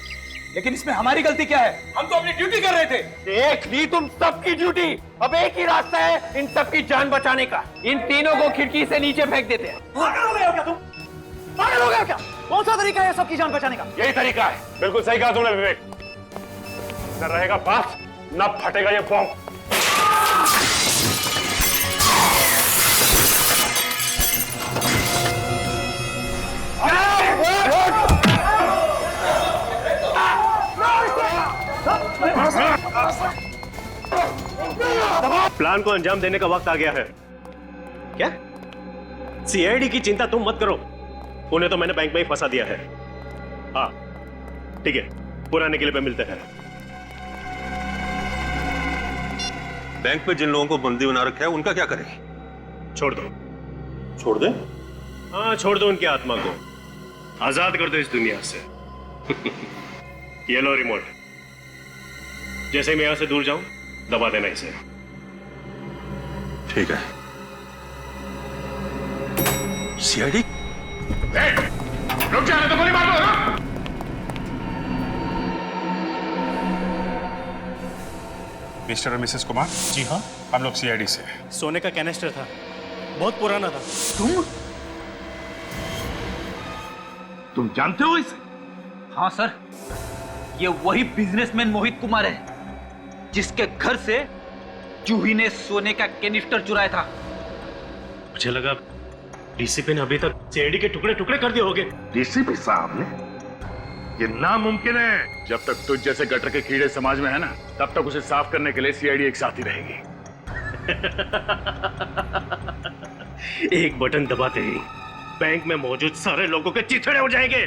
लेकिन इसमें हमारी गलती क्या है? हम तो अपनी ड्यूटी कर रहे थे। एक नहीं, तुम सबकी ड्यूटी। अब एक ही रास्ता है इन सबकी जान बचाने का। इन तीनों को खिड़की से नीचे फेंक देते हैं। पागल हो गए हो क्या तुम? पागल हो गए हो क्या? कौन सा तरीका है सबकी जान बचाने का? यही तरीका है। बिल्कुल सही कहा तुमने विवेक। न रहेगा बात, न फटेगा ये बॉम्ब। प्लान को अंजाम देने का वक्त आ गया है। क्या? सीआईडी की चिंता तुम मत करो, उन्हें तो मैंने बैंक में ही फंसा दिया है। हाँ ठीक है, पुराने किले पे मिलते हैं। बैंक में जिन लोगों को बंदी बना रखा है उनका क्या करें? छोड़ दो। छोड़ दें? हाँ छोड़ दो, उनकी आत्मा को आजाद कर दो इस दुनिया से। ये लो रिमोट, जैसे मैं यहां से दूर जाऊं दबा देना इसे। ठीक है। सीआईडी? रुक जा, तो गोली मार दो। मिस्टर और मिसेस कुमार? जी हाँ। हम लोग सीआईडी से हैं। सोने का कैनिस्टर था, बहुत पुराना था। तुम जानते हो इसे? हाँ सर, ये वही बिजनेसमैन मोहित कुमार है जिसके घर से जूही ने सोने का कैनिस्टर चुराया था। मुझे लगा डीसीपी ने अभी तक सीआईडी के टुकड़े टुकड़े कर दिए होंगे। डीसीपी साहब ने? ये नामुमकिन है। जब तक तुझ जैसे गटर के कीड़े समाज में है ना, तब तक उसे साफ करने के लिए सीआईडी एक साथ ही रहेगी। एक बटन दबाते ही बैंक में मौजूद सारे लोगों के चिथड़े हो जाएंगे।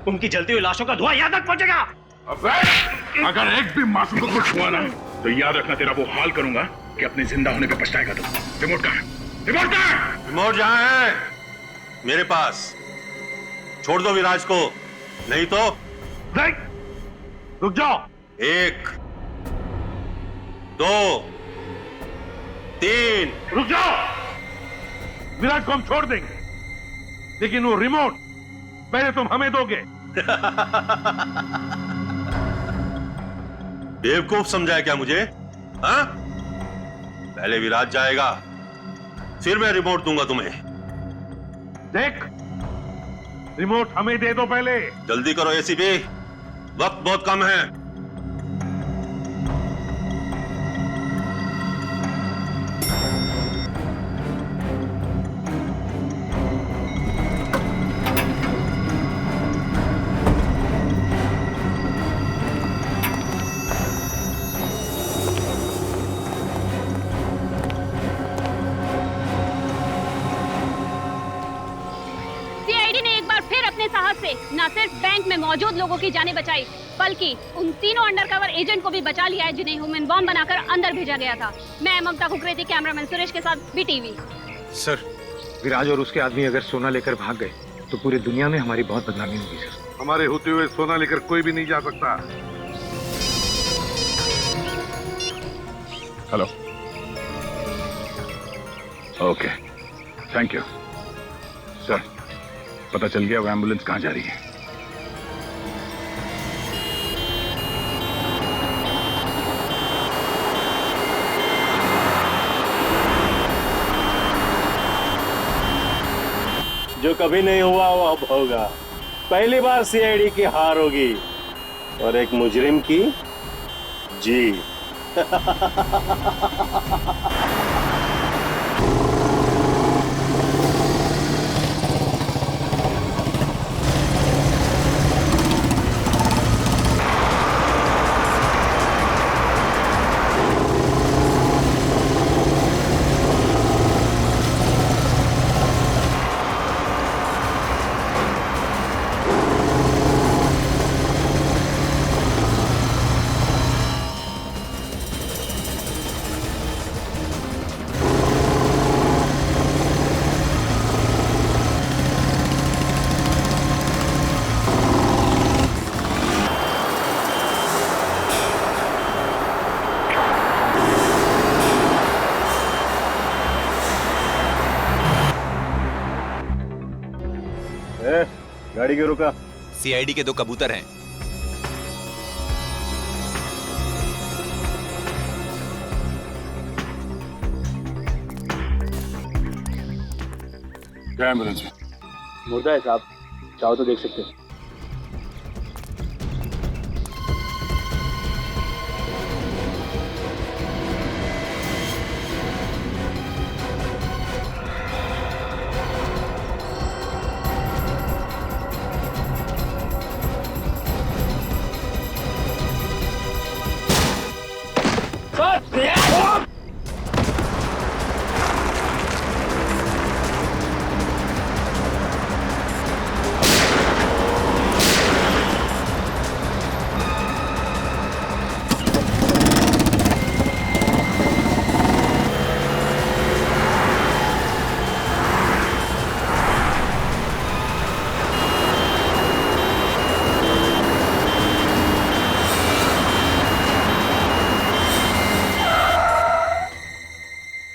उनकी जलती हुई लाशों का धुआं यहां तक पहुंचेगा। अगर एक भी मासूम को कुछ हुआ ना, तो याद रखना तेरा वो हाल करूंगा कि अपने जिंदा होने पे पछताएगा तुम। रिमोट कहां है? रिमोट कहां है? रिमोट जहां है मेरे पास। छोड़ दो विराज को, नहीं तो रुक जाओ। 1 2 3 रुक जाओ। विराट को हम छोड़ देंगे, लेकिन वो रिमोट पहले तुम हमें दोगे। बेवकूफ समझा है क्या मुझे? हाँ? पहले विराज जाएगा, फिर मैं रिमोट दूंगा तुम्हें। देख, रिमोट हमें दे दो पहले। जल्दी करो एसीपी, वक्त बहुत कम है। न सिर्फ बैंक में मौजूद लोगों की जानें बचाई, बल्कि उन तीनों अंडरकवर एजेंट को भी बचा लिया है जिन्हें ह्यूमन बॉम्ब बनाकर अंदर भेजा गया था। मैं ममता कुकरेती, कैमरामैन सुरेश के साथ बीटीवी। सर, विराज और उसके आदमी अगर सोना लेकर भाग गए तो पूरी दुनिया में हमारी बहुत बदनामी होगी सर। हमारे होते हुए सोना लेकर कोई भी नहीं जा सकता। Hello, okay, thank you sir. पता चल गया वो एम्बुलेंस कहां जा रही है? जो कभी नहीं हुआ वो अब होगा। पहली बार सीआईडी की हार होगी और एक मुजरिम की जीत। गाड़ी क्यों रुका? सीआईडी के 2 कबूतर हैं। क्या एम्बुलेंस में? मुर्दा है साहब, चाहो तो देख सकते हैं।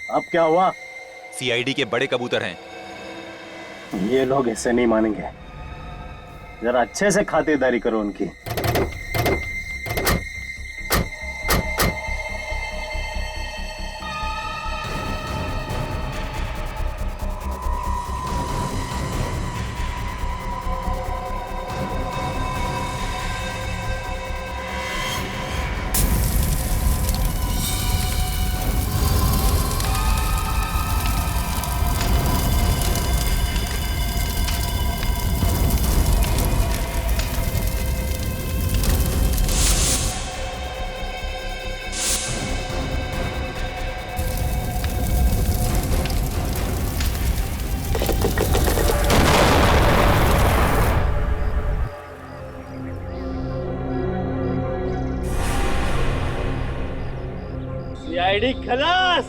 अब क्या हुआ? सीआईडी के बड़े कबूतर हैं। ये लोग ऐसे नहीं मानेंगे, जरा अच्छे से खातिरदारी करो उनकी। सीआईडी खलास।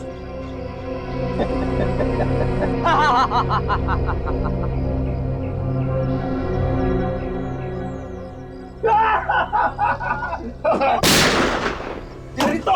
तेरी तो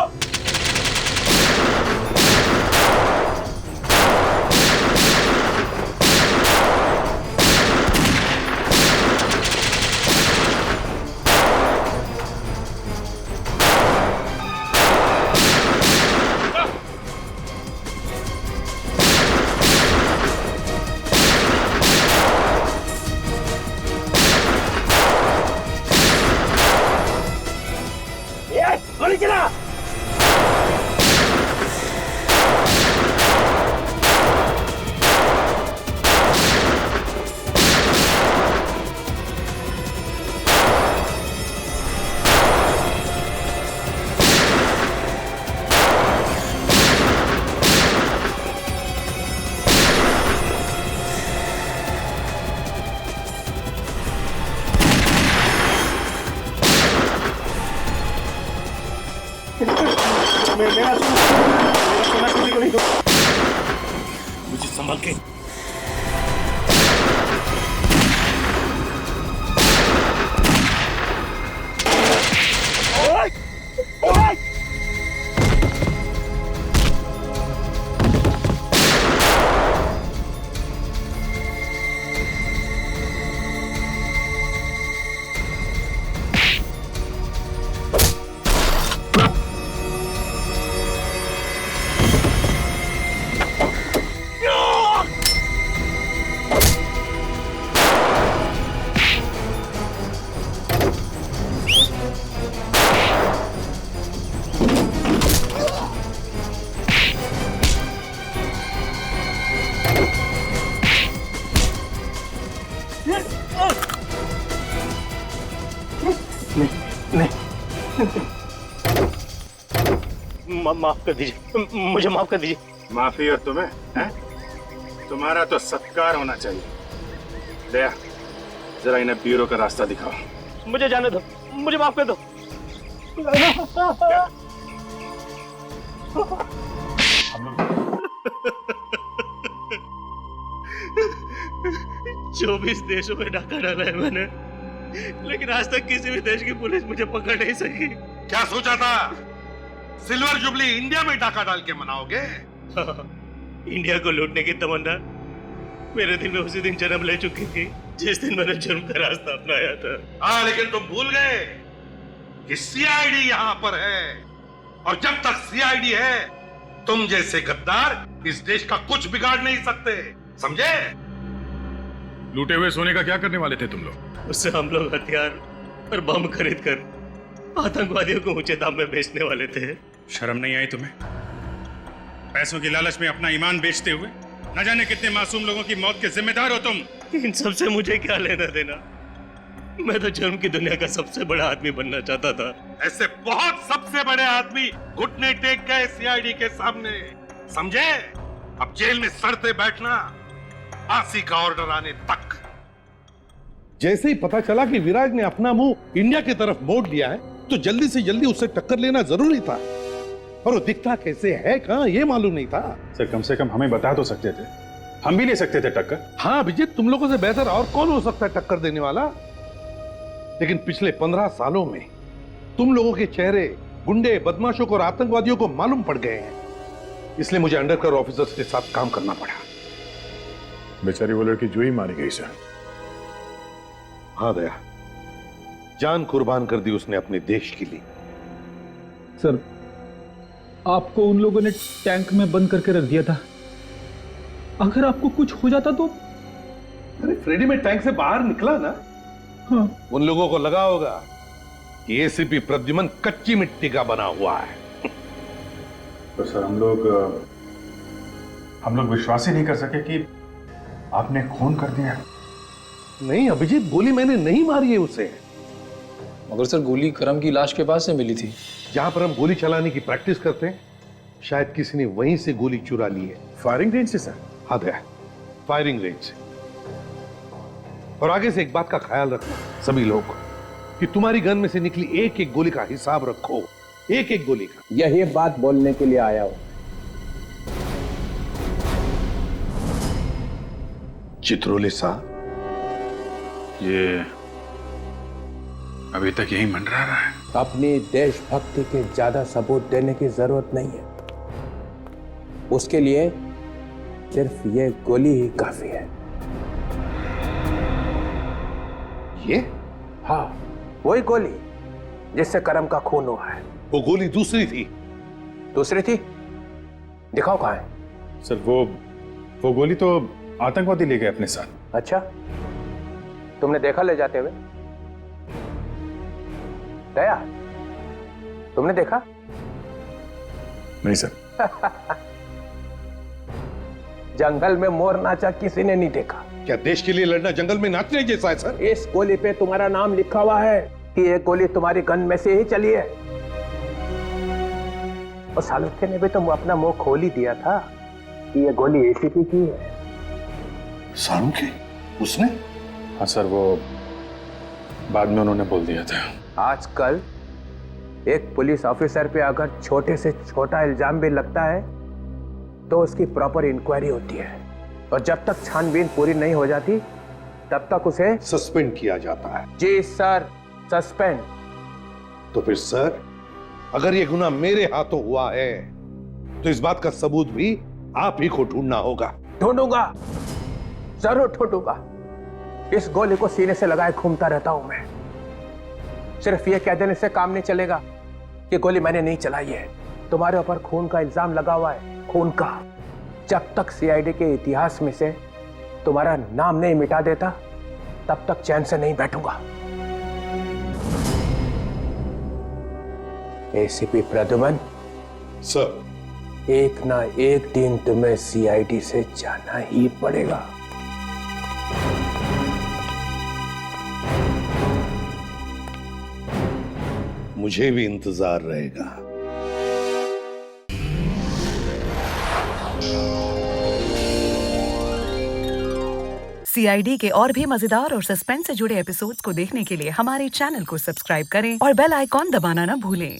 संभल के। माफ कर दीजिए, मुझे माफ कर दीजिए। माफी और तुम्हें हैं? तुम्हारा तो सत्कार होना चाहिए। दया, जरा इन्हें ब्यूरो का रास्ता दिखाओ। मुझे जाने दो, मुझे माफ कर दो। 24 देशों में डाका डाला है मैंने, लेकिन आज तक किसी भी देश की पुलिस मुझे पकड़ नहीं सकी। क्या सोचा था? सिल्वर जुबली इंडिया में डाका डाल के मनाओगे? इंडिया को लूटने की तमन्ना मेरे दिल में उसी दिन जन्म ले चुकी थी जिस दिन मैंने जन्म का रास्ता अपनाया था। हाँ, लेकिन तुम भूल गए कि सीआईडी यहाँ पर है, और जब तक सीआईडी है तुम जैसे गद्दार इस देश का कुछ बिगाड़ नहीं सकते, समझे? लूटे हुए सोने का क्या करने वाले थे तुम लोग? उससे हम लोग हथियार और बम खरीद कर आतंकवादियों को ऊंचे दाम में बेचने वाले थे। शर्म नहीं आई तुम्हें? पैसों की लालच में अपना ईमान बेचते हुए न जाने कितने मासूम लोगों की मौत के जिम्मेदार हो तुम। इन सब से मुझे क्या लेना देना? मैं तो जुर्म की दुनिया का सबसे बड़ा आदमी बनना चाहता था। ऐसे बहुत सबसे बड़े आदमी घुटने टेक गए सीआईडी के सामने, समझे? अब जेल में सड़ते बैठना फांसी का ऑर्डर आने तक। जैसे ही पता चला कि विराज ने अपना मुंह इंडिया की तरफ मोड़ लिया है, तो जल्दी से जल्दी उससे टक्कर लेना जरूरी था। और वो दिखता कैसे है कहां, ये मालूम नहीं था। सर, कम से कम हमें बता तो सकते थे, हम भी ले सकते थे टक्कर। हाँ अभिजीत, तुम लोगों से बेहतर और कौन हो सकता है टक्कर देने वाला? लेकिन पिछले 15 सालों में तुम लोगों के चेहरे गुंडे, बदमाशों को और आतंकवादियों को मालूम पड़ गए हैं, इसलिए मुझे अंडरकवर ऑफिसर्स के साथ काम करना पड़ा। बेचारी वो लड़की जो ही मारी गई सर। हाँ दया, जान कुर्बान कर दी उसने अपने देश के लिए। सर, आपको उन लोगों ने टैंक में बंद करके रख दिया था। अगर आपको कुछ हो जाता तो? अरे फ्रेडी में टैंक से बाहर निकला ना। हाँ। उन लोगों को लगा होगा कि एसीपी प्रद्युमन कच्ची मिट्टी का बना हुआ है। तो सर, हम लोग विश्वास ही नहीं कर सके कि आपने खून कर दिया। नहीं अभिजीत, गोली मैंने नहीं मारी है उसे। मगर सर, गोली करम की लाश के पास से मिली थी। जहां पर हम गोली चलाने की प्रैक्टिस करते हैं, शायद किसी ने वहीं से गोली चुरा ली है। फायरिंग रेंज से सर? हाँ दया, फायरिंग रेंज से। और आगे से एक बात का ख्याल रखना सभी लोग, कि तुम्हारी गन में से निकली एक एक गोली का हिसाब रखो, एक एक गोली का। यही बात बोलने के लिए आया हूं। चित्रोले साहब, ये अभी तक यही मंडरा रहा है। अपनी देशभक्ति के ज्यादा सबूत देने की जरूरत नहीं है, उसके लिए सिर्फ ये गोली ही काफी है। ये? हाँ, वही गोली जिससे करम का खून हुआ है। वो गोली दूसरी थी? दूसरी थी? दिखाओ कहाँ है? सर, वो गोली तो आतंकवादी ले गए अपने साथ। अच्छा, तुमने देखा ले जाते हुए? दया, तुमने देखा? नहीं सर। जंगल में मोर नाचा किसी ने नहीं देखा। क्या देश के लिए लड़ना जंगल में नाचने जैसा है सर? इस गोली पे तुम्हारा नाम लिखा हुआ है कि ये गोली तुम्हारी गन में से ही चली है। और सालुक्य ने भी तुम अपना मुंह खोल ही दिया था कि ये गोली एसीपी की है। सालुक्य? उसने? हाँ सर, वो बाद में उन्होंने बोल दिया था। आजकल एक पुलिस ऑफिसर पे अगर छोटे से छोटा इल्जाम भी लगता है तो उसकी प्रॉपर इंक्वायरी होती है। और जब तक छानबीन पूरी नहीं हो जाती तब तक उसे सस्पेंड किया जाता है। जी सर, सस्पेंड। तो फिर सर, अगर ये गुनाह मेरे हाथों हुआ है तो इस बात का सबूत भी आप ही को ढूंढना होगा। ढूंढूंगा, जरूर ढूंढूंगा। इस गोली को सीने से लगाए घूमता रहता हूं मैं। सिर्फ ये कह देने से काम नहीं चलेगा कि गोली मैंने नहीं चलाई है। तुम्हारे ऊपर खून का इल्जाम लगा हुआ है, खून का। जब तक सीआईडी के इतिहास में से तुम्हारा नाम नहीं मिटा देता तब तक चैन से नहीं बैठूंगा। एसीपी प्रद्युमन सर, एक ना एक दिन तुम्हें सीआईडी से जाना ही पड़ेगा। मुझे भी इंतजार रहेगा। सीआईडी के और भी मजेदार और सस्पेंस से जुड़े एपिसोड्स को देखने के लिए हमारे चैनल को सब्सक्राइब करें और बेल आइकॉन दबाना ना भूलें।